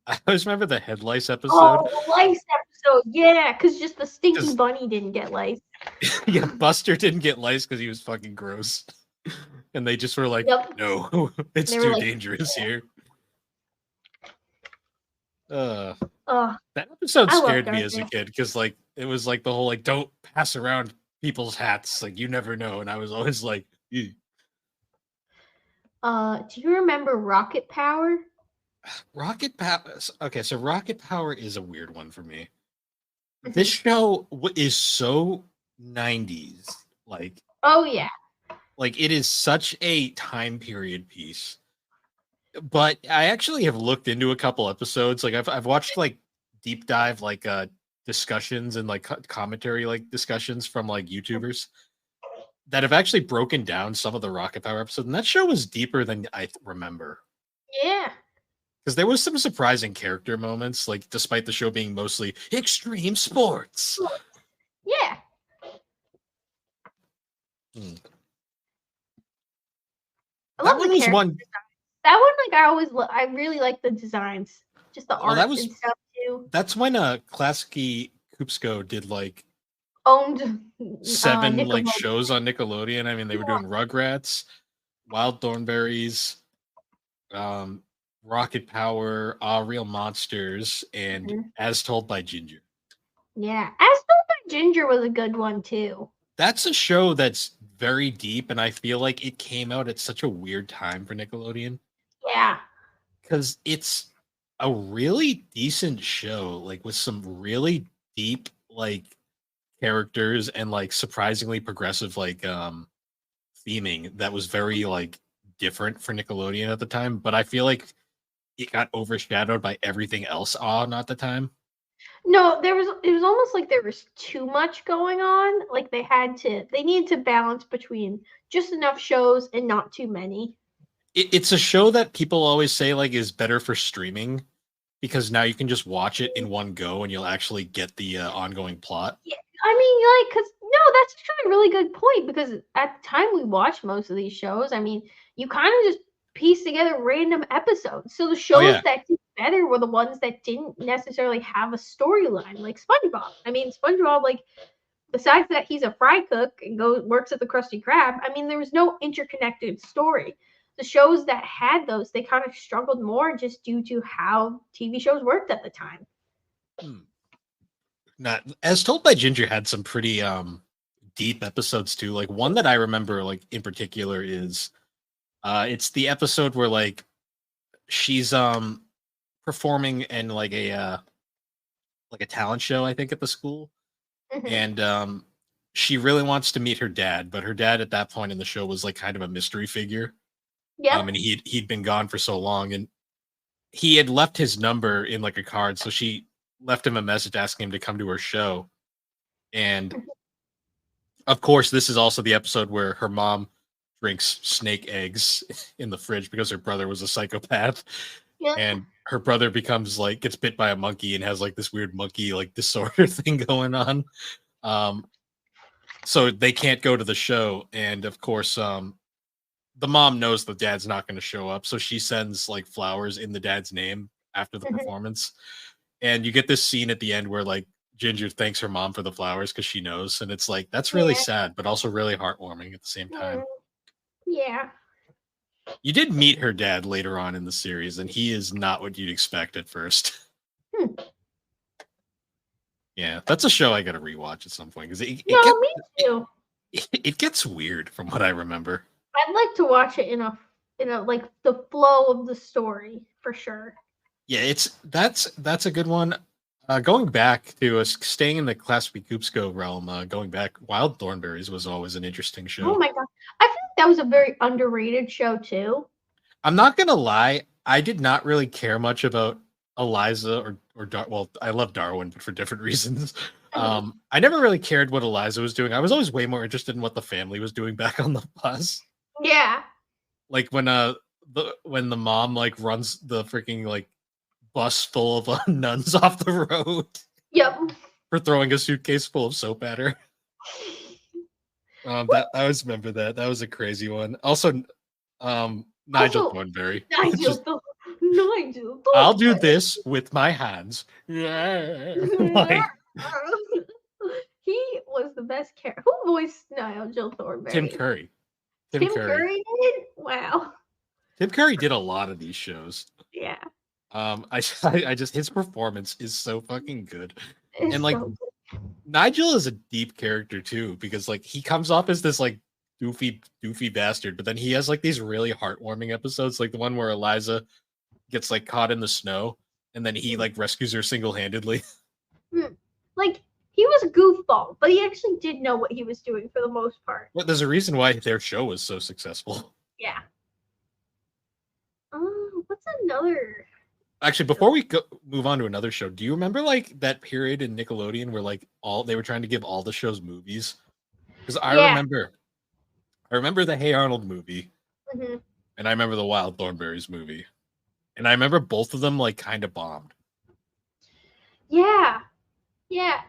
I always remember the head lice episode. oh, the lice episode, yeah, because just the stinky 'Cause- bunny didn't get lice. Yeah, Buster didn't get lice because he was fucking gross. And they just were like, Yep. no, it's They were too like, dangerous yeah. here. Oh, That episode I love scared me as a Garfield. kid because like it was like the whole like don't pass around people's hats, like you never know. And I was always like, "Ew." do you remember Rocket Power? Rocket Power. Okay, so Rocket Power is a weird one for me. Mm-hmm. This show is so 90s. Oh yeah. Like it is such a time period piece. But I actually have looked into a couple episodes. Like I've watched like deep dive like discussions and like commentary like discussions from like YouTubers that have actually broken down some of the Rocket Power episodes, and that show was deeper than I remember. Yeah. Because there was some surprising character moments, like despite the show being mostly extreme sports. Yeah. Hmm. I That love one the was character. one. That one, like I always, I really like the designs, just the Well, art and stuff too. that's when Klasky Kupsko did like Owned 7 like Nickelodeon. shows on Nickelodeon. I mean, they were doing Rugrats, Wild Thornberries, um, Rocket Power, Real Monsters, and Mhm. As Told by Ginger. Yeah, As Told by Ginger was a good one too. That's a show that's very deep, and I feel like it came out at such a weird time for Nickelodeon Yeah. because it's a really decent show, like with some really deep like characters and like surprisingly progressive like theming that was very like different for Nickelodeon at the time. But I feel like it got overshadowed by everything else on at the time. No, it was almost like there was too much going on. Like they needed to balance between just enough shows and not too many. It's a show that people always say like is better for streaming because now you can just watch it in one go and you'll actually get the ongoing plot. Yeah, I mean, like, cause no, that's actually a really good point because at the time we watched most of these shows, I mean, you kind of just piece together random episodes. So the Oh shows yeah, that did better were the ones that didn't necessarily have a storyline, like SpongeBob. I mean, SpongeBob, like, besides that he's a fry cook and goes works at the Krusty Krab, I mean, there was no interconnected story. The shows that had those, they kind of struggled more just due to how TV shows worked at the time. hmm. Not As Told by Ginger had some pretty deep episodes too. Like one that I remember like in particular is it's the episode where like she's performing in like a talent show I think at the school, Mhm. and she really wants to meet her dad, but her dad at that point in the show was like kind of a mystery figure. Yep. And he'd been gone for so long, and he had left his number in like a card, so she left him a message asking him to come to her show. And of course, this is also the episode where her mom drinks snake eggs in the fridge because her brother was a psychopath, Yep. and her brother becomes like gets bit by a monkey and has like this weird monkey like disorder thing going on. Um, so they can't go to the show, and of course, the mom knows the dad's not going to show up, so she sends like flowers in the dad's name after the Mhm. performance. And you get this scene at the end where like Ginger thanks her mom for the flowers because she knows, and it's like that's really Yeah. sad, but also really heartwarming at the same Mm, time. yeah. You did meet her dad later on in the series, and he is not what you'd expect at first. Hmm. Yeah, that's a show I got to rewatch at some point because No, me too. it gets weird from what I remember. I'd like to watch it in a like the flow of the story for sure. Yeah, that's a good one. Going back to staying in the Classic Koopsko realm, going back, Wild Thornberries was always an interesting Oh show. my god. I feel like that was a very underrated show too. I'm not gonna lie, I did not really care much about Eliza well, I love Darwin, but for different reasons. I never really cared what Eliza was doing. I was always way more interested in what the family was doing back on the bus. Yeah. Like when the mom like runs the freaking like bus full of nuns off the road Yep. for throwing a suitcase full of soap at her. That I always remember that. That was a crazy one. Also, Nigel Also, Thornberry. It's Nigel, just, Nigel, I'll do this with my hands. Yeah. Like he was the best character. Who voiced Nigel Thornberry? Tim Curry. Tim Tim Curry. Curry did? Wow. Tim Curry did a lot of these shows. Yeah. I just his performance is so fucking good. It's And like so Nigel is a deep character too, because like he comes off as this like doofy bastard, but then he has like these really heartwarming episodes, like the one where Eliza gets like caught in the snow and then he like rescues her single-handedly. like he he was a goofball, but he actually did know what he was doing for the most part. Well, there's a reason why their show was so successful. Yeah. What's another? Actually, before we move on to another show, do you remember like that period in Nickelodeon where like they were trying to give all the shows movies? Because Yeah. I remember the Hey Arnold movie, hmm and I remember the Wild Thornberrys movie, and I remember both of them like kind of bombed. Yeah. Yeah.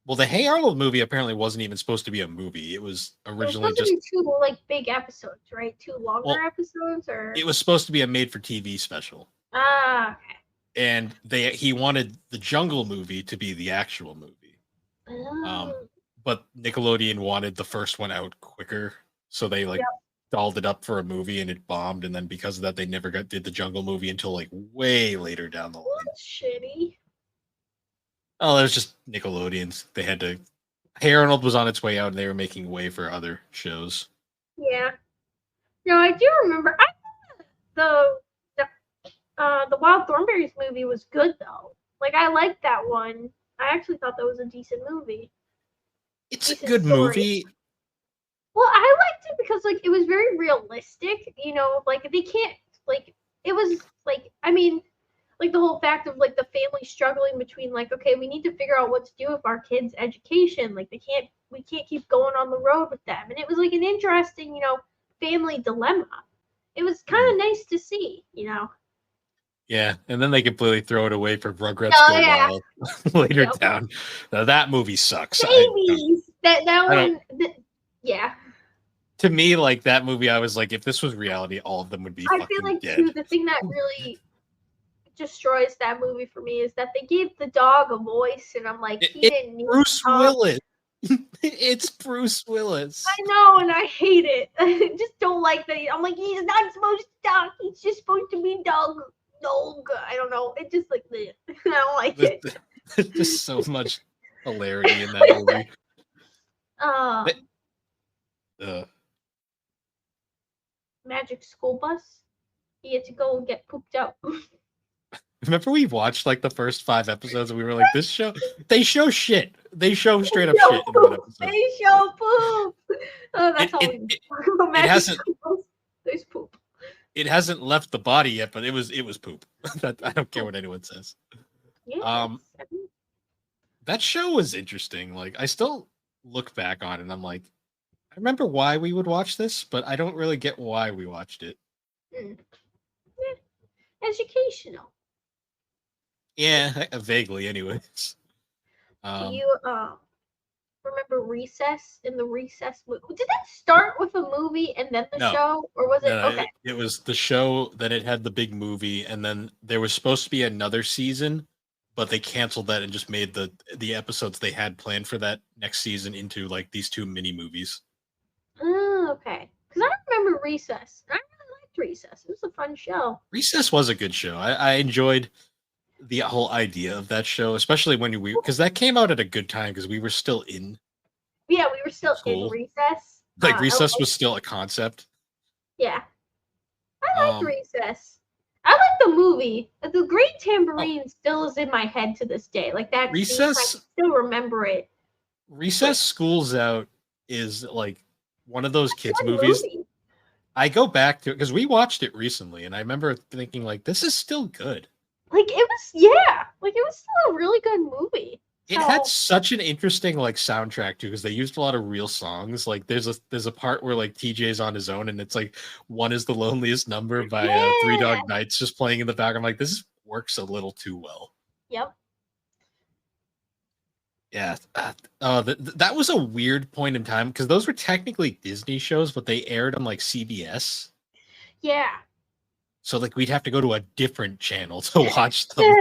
Well, the Hey Arnold movie apparently wasn't even supposed to be a movie. It was originally It was supposed to be 2 like big episodes, right? 2 longer episodes, or it was supposed to be a made-for-TV special. okay. And he wanted the Jungle movie to be the actual movie. But Nickelodeon wanted the first one out quicker, so they like dolled it up for a movie and it bombed. And then because of that, they never did the Jungle movie until like way later down the line. That's shitty. Oh, it was just Nickelodeon's. They had to. Hey Arnold was on its way out, and they were making way for other shows. Yeah. No, I do remember. The Wild Thornberrys movie was good though. Like I liked that one. I actually thought that was a decent movie. It's a good movie. Well, I liked it because like it was very realistic. You know, like they can't like it was like I mean. Like the whole fact of like the family struggling between like, okay, we need to figure out what to do with our kids' education. Like we can't keep going on the road with them. And it was like an interesting, family dilemma. It was kind of nice to see, Yeah, and then they completely throw it away for Rugrats Oh, Go yeah. Wild later down. Now, that movie sucks. Babies. That one. Yeah. To me, like that movie, I was like, if this was reality, all of them would be. I fucking feel like dead. too the thing that really destroys that movie for me is that they gave the dog a voice, and I'm like, he didn't need Bruce Willis. It's Bruce Willis. I know, and I hate it. I just don't like that. I'm like, he's not supposed to talk. He's just supposed to be dog. I don't know. It just like I don't like it. There's just so much hilarity in that movie. Magic School Bus. He had to go and get pooped out. Remember we watched like the first 5 episodes and we were like, this show, they show shit. They show straight up shit in one episode. They show poop. Oh, that's all we talk about. It hasn't. There's poop. It hasn't left the body yet, but it was poop. I don't care what anyone says. Yeah, that show was interesting. Like I still look back on it and I'm like, I remember why we would watch this, but I don't really get why we watched it. Yeah. Educational. Yeah, vaguely anyways. Do you remember Recess in the Recess movie? Did that start with a movie and then the show? Or was it okay? It was the show, then it had the big movie, and then there was supposed to be another season, but they canceled that and just made the episodes they had planned for that next season into like these 2 mini movies. Oh, okay. Because I remember Recess. I really liked Recess. It was a fun show. Recess was a good show. I enjoyed the whole idea of that show, especially when because that came out at a good time because we were still in. Yeah, we were still school. in Recess. Like Recess was still a concept. Yeah, I liked Recess. I like the movie. The Great Tambourine still is in my head to this day. Like that Recess, scene, I still remember it. Recess School's Out is like one of those kids movies. I go back to it because we watched it recently, and I remember thinking like, this is still good. Like it was still a really good movie. It had such an interesting like soundtrack too, because they used a lot of real songs. Like there's a part where like TJ's on his own, and it's like One Is the Loneliest Number by 3 Dog Nights just playing in the back. I'm like, this works a little too well. Yep. Yeah. That was a weird point in time because those were technically Disney shows, but they aired on like CBS. Yeah. So like we'd have to go to a different channel to watch them.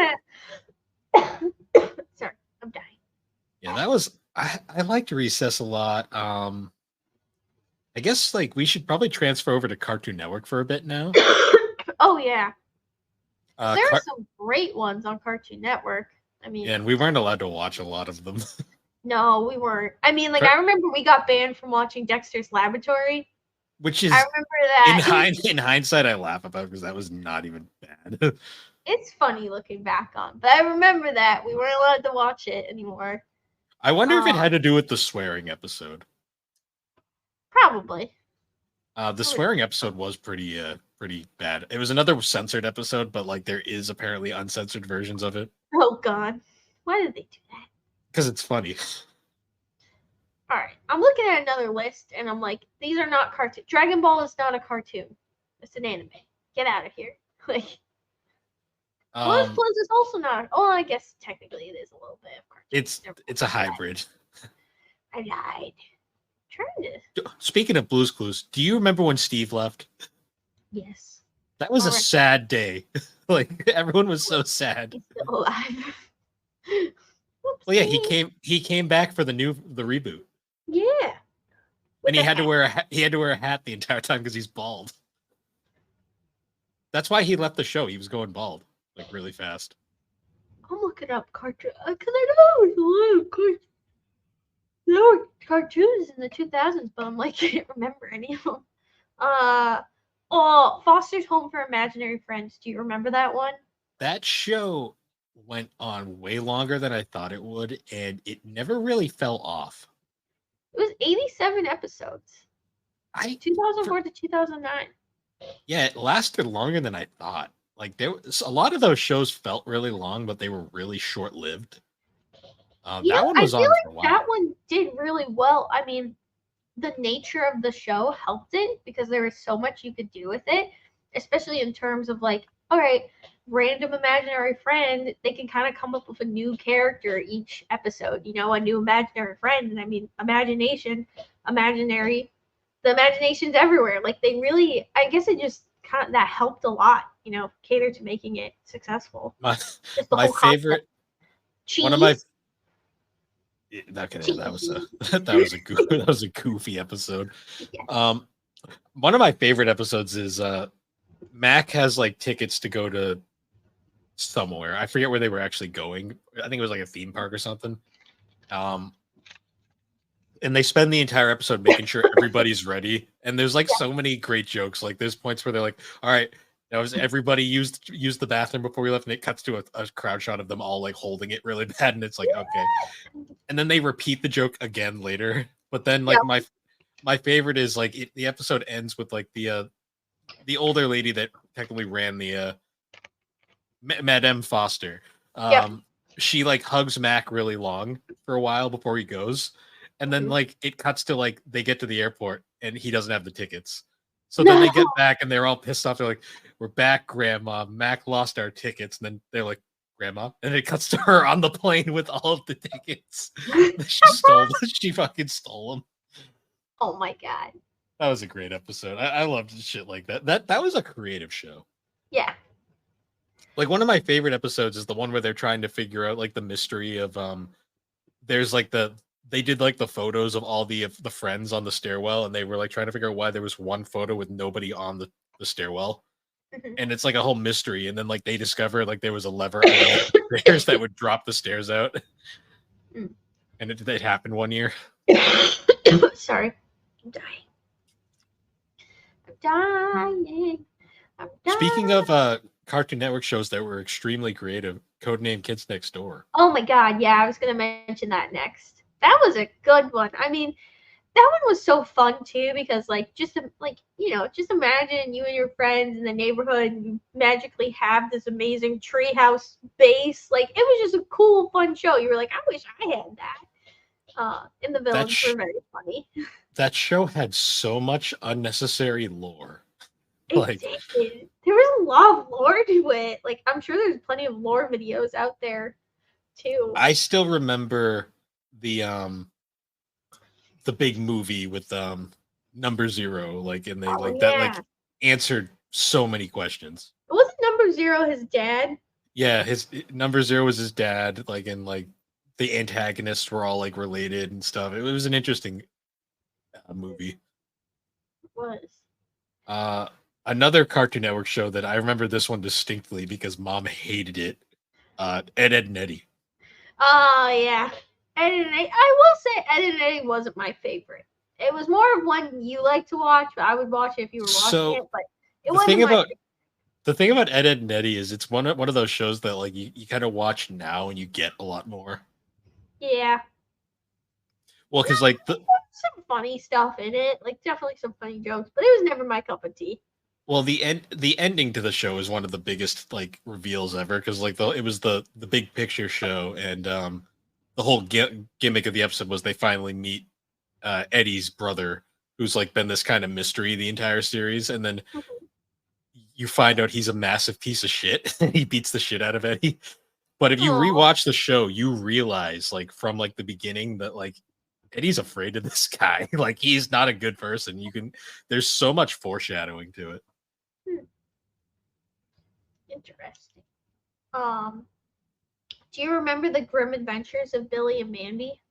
Sorry, I'm dying. Yeah, that was I liked Recess a lot. I guess like we should probably transfer over to Cartoon Network for a bit now. Oh yeah. There are some great ones on Cartoon Network. I mean, and we weren't allowed to watch a lot of them. No, we weren't. I mean, like I remember we got banned from watching Dexter's Laboratory. Which is, I remember that. In hindsight, I laugh about because that was not even bad. It's funny looking back on, but I remember that we weren't allowed to watch it anymore. I wonder if it had to do with the swearing episode. Probably. The swearing episode was pretty bad. It was another censored episode, but like there is apparently uncensored versions of it Oh God, why did they do that? because it's funny. All right, I'm looking at another list, and I'm like, these are not cartoon. Dragon Ball is not a cartoon. It's an anime. Get out of here. Like, Plus is also not. Oh, I guess technically it is a little bit of cartoon. It's a hybrid. I lied. Trying to. Speaking of Blue's Clues, do you remember when Steve left? Yes. That was a sad day. Like everyone was so sad. He's still alive. Well, yeah, he came back for the reboot. Yeah. And he had to wear a hat the entire time because he's bald. That's why he left the show. He was going bald, like really fast. I'm looking up cartoon because I know there's a lot of cartoons. There were cartoons in the 2000s, but I'm like, I can't remember any of them. Foster's Home for Imaginary Friends. Do you remember that one? That show went on way longer than I thought it would, and it never really fell off. It was 87 episodes. 2004 to 2009. Yeah, it lasted longer than I thought. Like there was a lot of those shows felt really long, but they were really short-lived. That one was on for a while. That one did really well. I mean, the nature of the show helped it because there was so much you could do with it, especially in terms of like, all right, random imaginary friend, they can kind of come up with a new character each episode, a new imaginary friend. And I mean, the imagination's everywhere. Like they really, I guess it just kind of, that helped a lot, cater to making it successful. My favorite, Cheese. one of my, that was a goofy episode. Yeah. One of my favorite episodes is Mac has like tickets to go to somewhere. I forget where they were actually going. I think it was like a theme park or something. And they spend the entire episode making sure everybody's ready. And there's like so many great jokes. Like there's points where they're like, all right, that was everybody used the bathroom before we left, and it cuts to a crowd shot of them all like holding it really bad, and it's like, okay. And then they repeat the joke again later. But then like my favorite is like the episode ends with like the older lady that technically ran the Madame Foster. She like hugs Mac really long for a while before he goes. And then like it cuts to like they get to the airport and he doesn't have the tickets. So then they get back and they're all pissed off. They're like, "We're back, Grandma. Mac lost our tickets." And then they're like, "Grandma," and it cuts to her on the plane with all of the tickets. She fucking stole them. Oh my god, that was a great episode. I loved shit like that. That was a creative show. Yeah. Like one of my favorite episodes is the one where they're trying to figure out like the mystery of there's like they did like the photos of all the friends on the stairwell, and they were like trying to figure out why there was one photo with nobody on the stairwell. And it's like a whole mystery. And then like they discover like there was a lever on the stairs that would drop the stairs out. And it happened one year. Sorry. I'm dying. Speaking of Cartoon Network shows that were extremely creative, Codename Kids Next Door. Oh my god, yeah, I was gonna mention that next. That was a good one. I mean, that one was so fun too because just imagine you and your friends in the neighborhood and you magically have this amazing treehouse base. Like it was just a cool, fun show. You were like, I wish I had that. And the villains were very funny. That show had so much unnecessary lore. It did. There was a lot of lore to it. Like I'm sure there's plenty of lore videos out there too. I still remember the big movie with Number Zero, like, and they that like answered so many questions. Wasn't Number Zero his dad? Yeah, his Number Zero was his dad, like, and like the antagonists were all like related and stuff. It was an interesting movie. It was. Another Cartoon Network show that I remember this one distinctly because Mom hated it. Ed, and Eddie. Oh yeah. Ed and Eddie. I will say Ed and Eddie wasn't my favorite. It was more of one you like to watch, but I would watch it if you were watching it. But it wasn't my favorite. The thing about Ed, Ed and Eddie is it's one of those shows that like you kind of watch now and you get a lot more. Yeah. Well, because like Some funny stuff in it, like definitely some funny jokes, but it was never my cup of tea. the ending to the show is one of the biggest like reveals ever because like it was the big picture show and the whole gimmick of the episode was they finally meet Eddie's brother who's like been this kind of mystery the entire series and then you find out he's a massive piece of shit and he beats the shit out of Eddie. But if you Aw. rewatch the show, you realize like from like the beginning that like Eddie's afraid of this guy. Like he's not a good person. There's so much foreshadowing to it. Interesting. Do you remember the Grim Adventures of Billy and Mandy?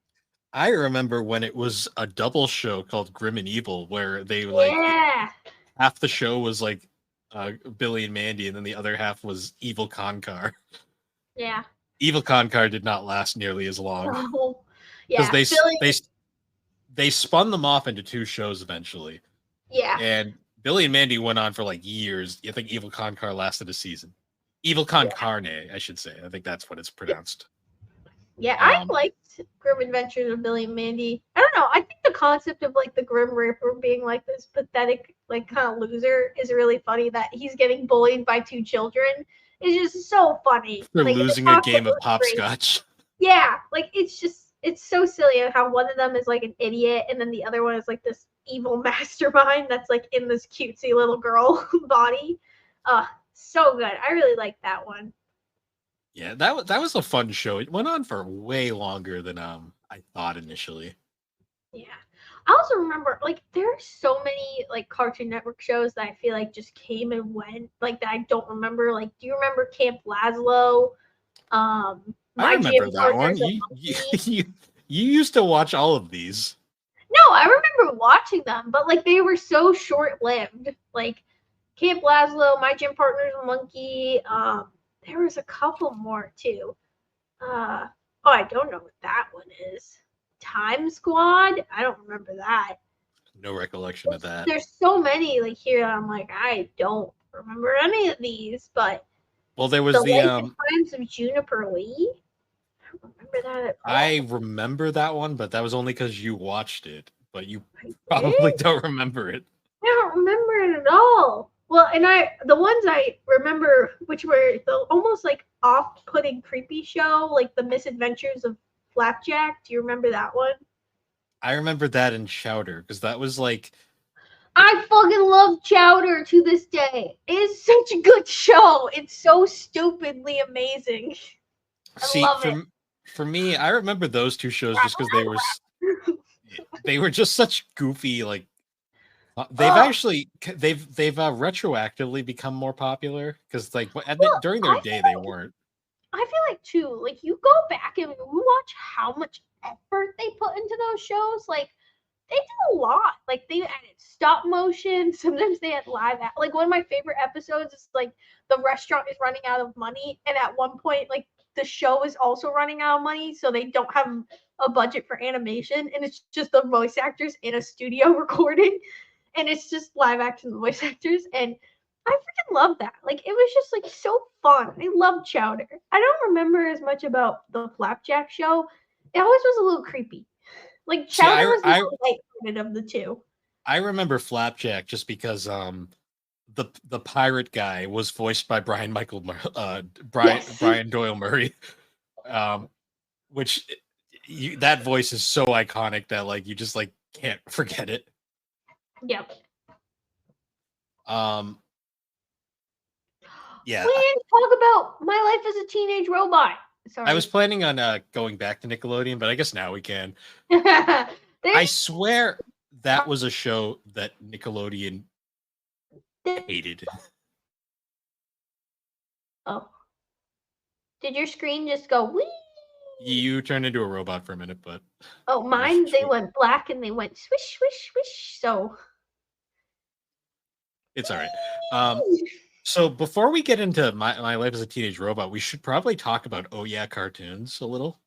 I remember when it was a double show called Grim and Evil where they like Yeah. half the show was like Billy and Mandy and then the other half was Evil Concar. Yeah. Evil Concar did not last nearly as long Oh, because yeah. they Billy, they spun them off into two shows eventually. yeah. And Billy and Mandy went on for like years. I think Evil Concar lasted a season. Evil Con Carne, I should say. I think that's what it's pronounced. Yeah, I liked Grim Adventures of Billy and Mandy. I don't know. I think the concept of like the Grim Reaper being like this pathetic, like kind of loser is really funny. That he's getting bullied by two children is just so funny. For like, losing a game of hopscotch. Yeah, like it's so silly how one of them is like an idiot and then the other one is like this evil mastermind that's like in this cutesy little girl body. So good. I really like that one. Yeah, that was a fun show. It went on for way longer than I thought initially. Yeah. I also remember like there are so many like Cartoon Network shows that I feel like just came and went, like that I don't remember. Like, do you remember Camp Lazlo? I remember that one. You used to watch all of these. No, I remember watching them, but like they were so short lived. Like Camp Lazlo, My Gym Partner's a Monkey. There was a couple more too. Oh, I don't know what that one is. Time Squad? I don't remember that. No recollection of that. There's so many like here. I'm like, I don't remember any of these, but well, there was the Life and Times of Juniper Lee. I don't remember that at all. I remember that one, but that was only because you watched it. But you probably don't remember it. I don't remember it at all. Well, and the ones I remember, which were the almost like off-putting, creepy show, like the Misadventures of Flapjack. Do you remember that one? I remember that in Chowder because that was like. I fucking love Chowder to this day. It is such a good show. It's so stupidly amazing. See, for me, I remember those two shows just because they were just such goofy like. They've retroactively become more popular because like during their day they weren't. I feel like too, like you go back and you watch how much effort they put into those shows. Like they did a lot. Like they added stop motion. Sometimes they had live. Like one of my favorite episodes is like the restaurant is running out of money, and at one point, like the show is also running out of money, so they don't have a budget for animation, and it's just the voice actors in a studio recording. And it's just live action voice actors, and I freaking love that. Like it was just like so fun. I love Chowder. I don't remember as much about the Flapjack show. It always was a little creepy. Like Chowder was the more lighthearted of the two. I remember Flapjack just because the pirate guy was voiced by Brian Doyle Murray, which that voice is so iconic that like you just like can't forget it. Yep. Yeah. We didn't talk about My Life as a Teenage Robot. Sorry. I was planning on going back to Nickelodeon, but I guess now we can. I swear that was a show that Nickelodeon hated. Oh. Did your screen just go wee? You turned into a robot for a minute, but oh, mine they went black and they went swish swish swish. So it's all right. So before we get into my life as a teenage robot, we should probably talk about Oh Yeah Cartoons a little.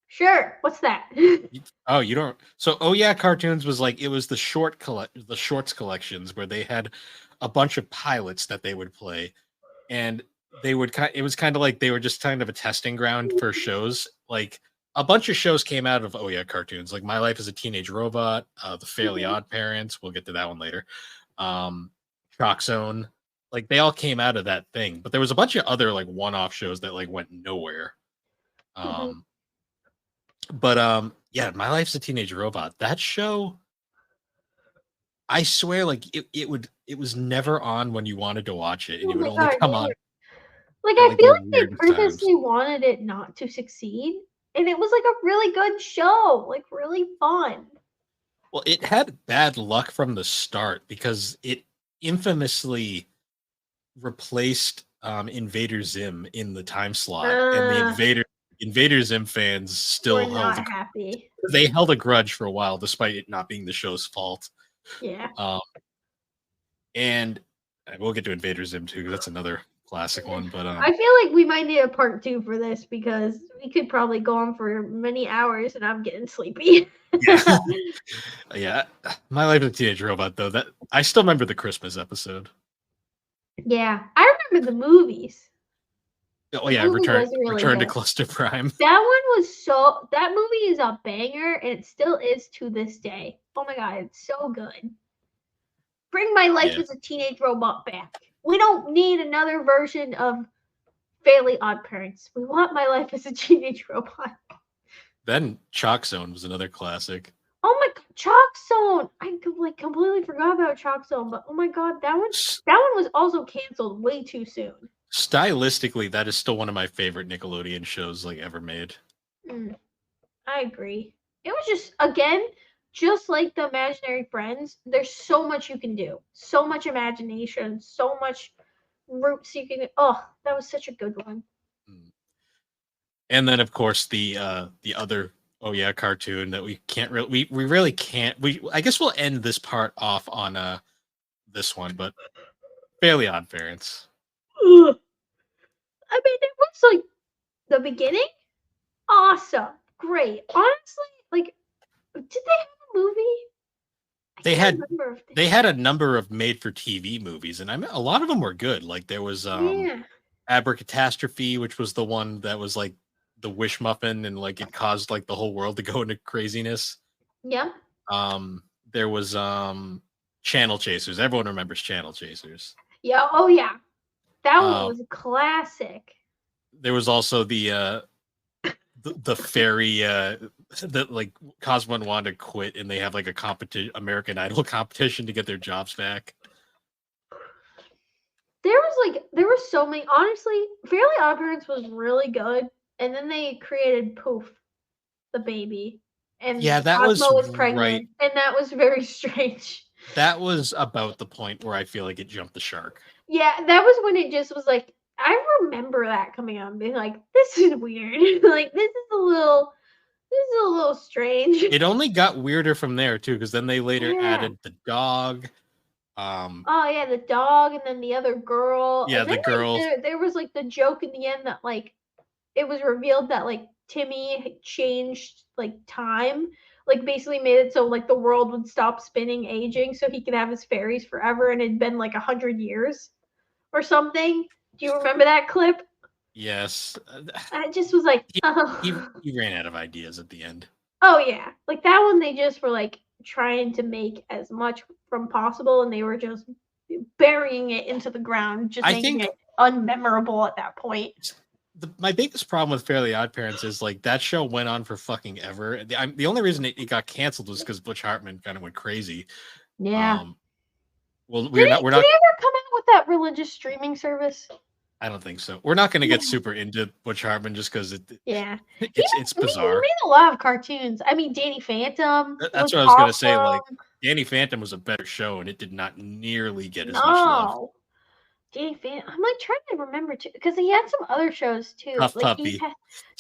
Sure. What's that? Oh, you don't. So Oh Yeah Cartoons was like it was the shorts collections where they had a bunch of pilots that they would play, and it was kind of like they were just kind of a testing ground for shows. Like a bunch of shows came out of cartoons, like My Life as a Teenage Robot, The Fairly Odd Parents. We'll get to that one later. Shock Zone, like they all came out of that thing. But there was a bunch of other like one-off shows that like went nowhere. But yeah, My Life's a Teenage Robot. That show, I swear, like it was never on when you wanted to watch it, and it would only come on. Like I feel like they purposely wanted it not to succeed, and it was like a really good show, like really fun. Well, it had bad luck from the start because it infamously replaced Invader Zim in the time slot, and the Invader Zim fans still not happy. They held a grudge for a while, despite it not being the show's fault. Yeah. And we'll get to Invader Zim too, because that's another classic one. But I feel like we might need a part 2 for this because we could probably go on for many hours, and I'm getting sleepy. Yeah. My Life as a Teenage Robot, though, that I still remember the Christmas episode. Yeah, I remember the movies. Oh yeah, Return to Cluster Prime. That movie is a banger, and it still is to this day. Oh my god, it's so good. Bring My Life as a Teenage Robot back. We don't need another version of Fairly Odd Parents. We want My Life as a Teenage Robot. Then Shock Zone was another classic. Oh my god, Shock Zone! I completely forgot about Shock Zone, but oh my god, that one was also canceled way too soon. Stylistically, that is still one of my favorite Nickelodeon shows like ever made. I agree. It was just like the Imaginary Friends. There's so much you can do, so much imagination, so much routes you can. Oh, that was such a good one. And then, of course, the other cartoon that we can't really we really can't I guess we'll end this part off on this one, but Fairly Odd Parents. I mean, it was like the beginning, awesome, great. Honestly, like, did they have a movie? They had a number of made-for-TV movies, and a lot of them were good. Like there was Abracatastrophe, which was the one that was like the wish muffin, and like it caused like the whole world to go into craziness. Yeah. There was Channel Chasers. Everyone remembers Channel Chasers. Yeah. Oh yeah. That one was a classic. There was also the fairy that like Cosmo and Wanda quit, and they have like a American Idol competition to get their jobs back. There were so many. Honestly, Fairly Odd Parents was really good, and then they created Poof, the baby, and Cosmo was pregnant, right. And that was very strange. That was about the point where I feel like it jumped the shark. Yeah, that was when it just was like, I remember that coming out and being like, this is weird. Like, this is a little strange. It only got weirder from there too, because then they later added the dog. Oh yeah, the dog, and then the other girl. Yeah, the girl. There was like the joke in the end that like it was revealed that like Timmy had changed like time. Like basically made it so like the world would stop spinning, aging, so he could have his fairies forever, and it'd been like 100 years or something. Do you remember that clip? Yes. I just was like, he ran out of ideas at the end. Oh yeah, like that one they just were like trying to make as much from possible, and they were just burying it into the ground, just making it unmemorable at that point. My biggest problem with Fairly Odd Parents is like that show went on for fucking ever. The only reason it got canceled was because Butch Hartman kind of went crazy. Yeah. Well, did he ever come out with that religious streaming service? I don't think so. We're not going to get super into Butch Hartman just because it's bizarre. He made a lot of cartoons. I mean, Danny Phantom. That's what I was going to say. Like Danny Phantom was a better show, and it did not nearly get as much love. Danny Phantom. I'm like trying to remember too, because he had some other shows too. Tough Puppy.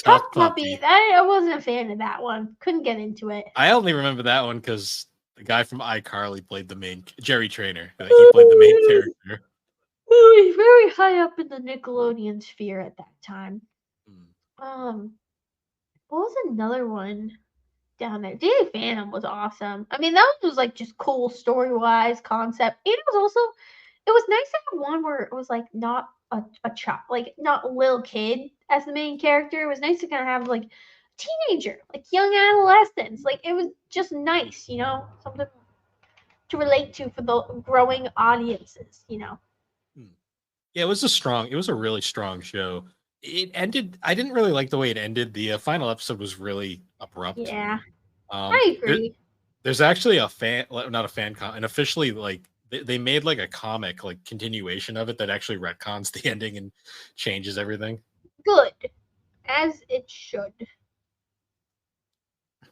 Tough Puppy. I wasn't a fan of that one. Couldn't get into it. I only remember that one because the guy from iCarly played the main Jerry Trainer. He played the main character. He was very high up in the Nickelodeon sphere at that time. What was another one down there? Danny Phantom was awesome. I mean, that one was like just cool story-wise concept. And it was also it was nice to have one where it was like not a child, like not a little kid as the main character. It was nice to kind of have like teenager, like young adolescents. Like it was just nice, something to relate to for the growing audiences. Yeah, it was a really strong show. It ended. I didn't really like the way it ended. The final episode was really abrupt. Yeah, Um, I there, agree. there's actually a fan, not a fan con, and officially like they made like a comic like continuation of it that actually retcons the ending and changes everything. Good, as it should.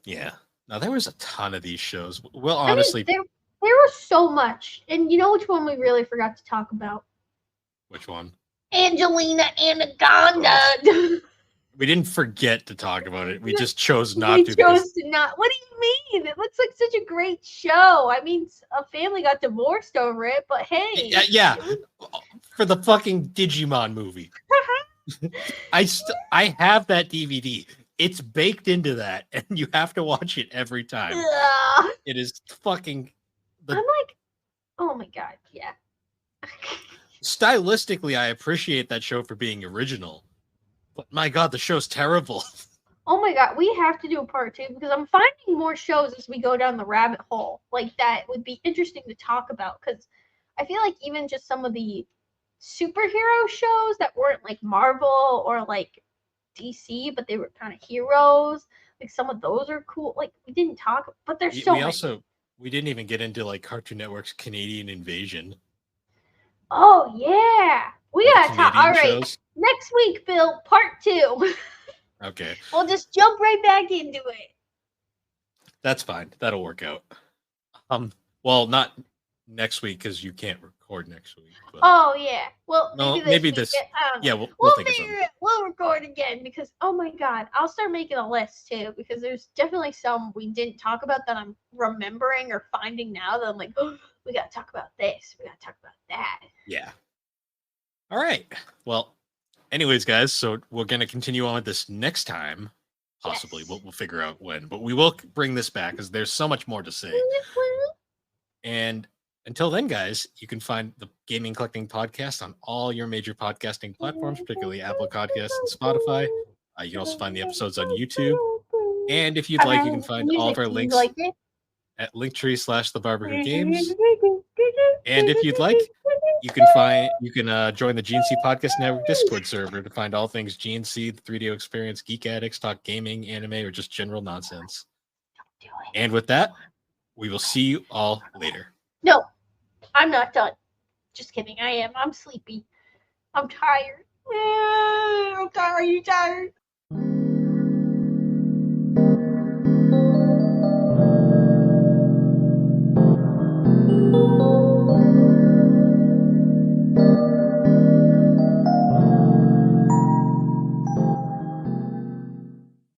Yeah. Now there was a ton of these shows. Well, I mean, honestly, there was so much, and you know which one we really forgot to talk about? which one? Angelina Anaconda. We didn't forget to talk about it. We just chose We not to. chose to not. What do you mean? It looks like such a great show. I mean, a family got divorced over it, but hey. Yeah, for the fucking Digimon movie. I have that DVD. It's baked into that, and you have to watch it every time. Ugh. It is fucking. I'm like, oh my god, yeah. Stylistically, I appreciate that show for being original, but my god, the show's terrible. Oh my god, we have to do a part 2 because I'm finding more shows as we go down the rabbit hole like that would be interesting to talk about, because I feel like even just some of the superhero shows that weren't like Marvel or like DC, but they were kind of heroes, like some of those are cool. Like we didn't talk, but there's so many. We didn't even get into like Cartoon Network's Canadian Invasion. Oh yeah, we gotta talk. All right, shows. Next week, Bill, part 2. Okay, we'll just jump right back into it. That's fine. That'll work out. Well, not next week because you can't record next week. But... Oh yeah. Well, maybe this. Yeah, we'll think of something. We'll record again because oh my god, I'll start making a list too because there's definitely some we didn't talk about that I'm remembering or finding now that I'm like, oh, we gotta talk about this. We gotta talk about that. Yeah. All right. Well, anyways, guys, so we're gonna continue on with this next time. Possibly, yes. we'll figure out when, but we will bring this back because there's so much more to say. And until then, guys, you can find the Gaming Collecting Podcast on all your major podcasting platforms, particularly Apple Podcasts and Spotify. You can also find the episodes on YouTube. And if you'd like, you can find all of our links at linktree/thebarberwhogames. And if you'd like, you can join the GNC Podcast Network Discord server to find all things GNC, the 3DO Experience, Geek Addicts, talk gaming, anime, or just general nonsense. And with that, we will see you all later. No, I'm not done. Just kidding. I am. I'm sleepy. I'm tired. I'm tired. Are you tired?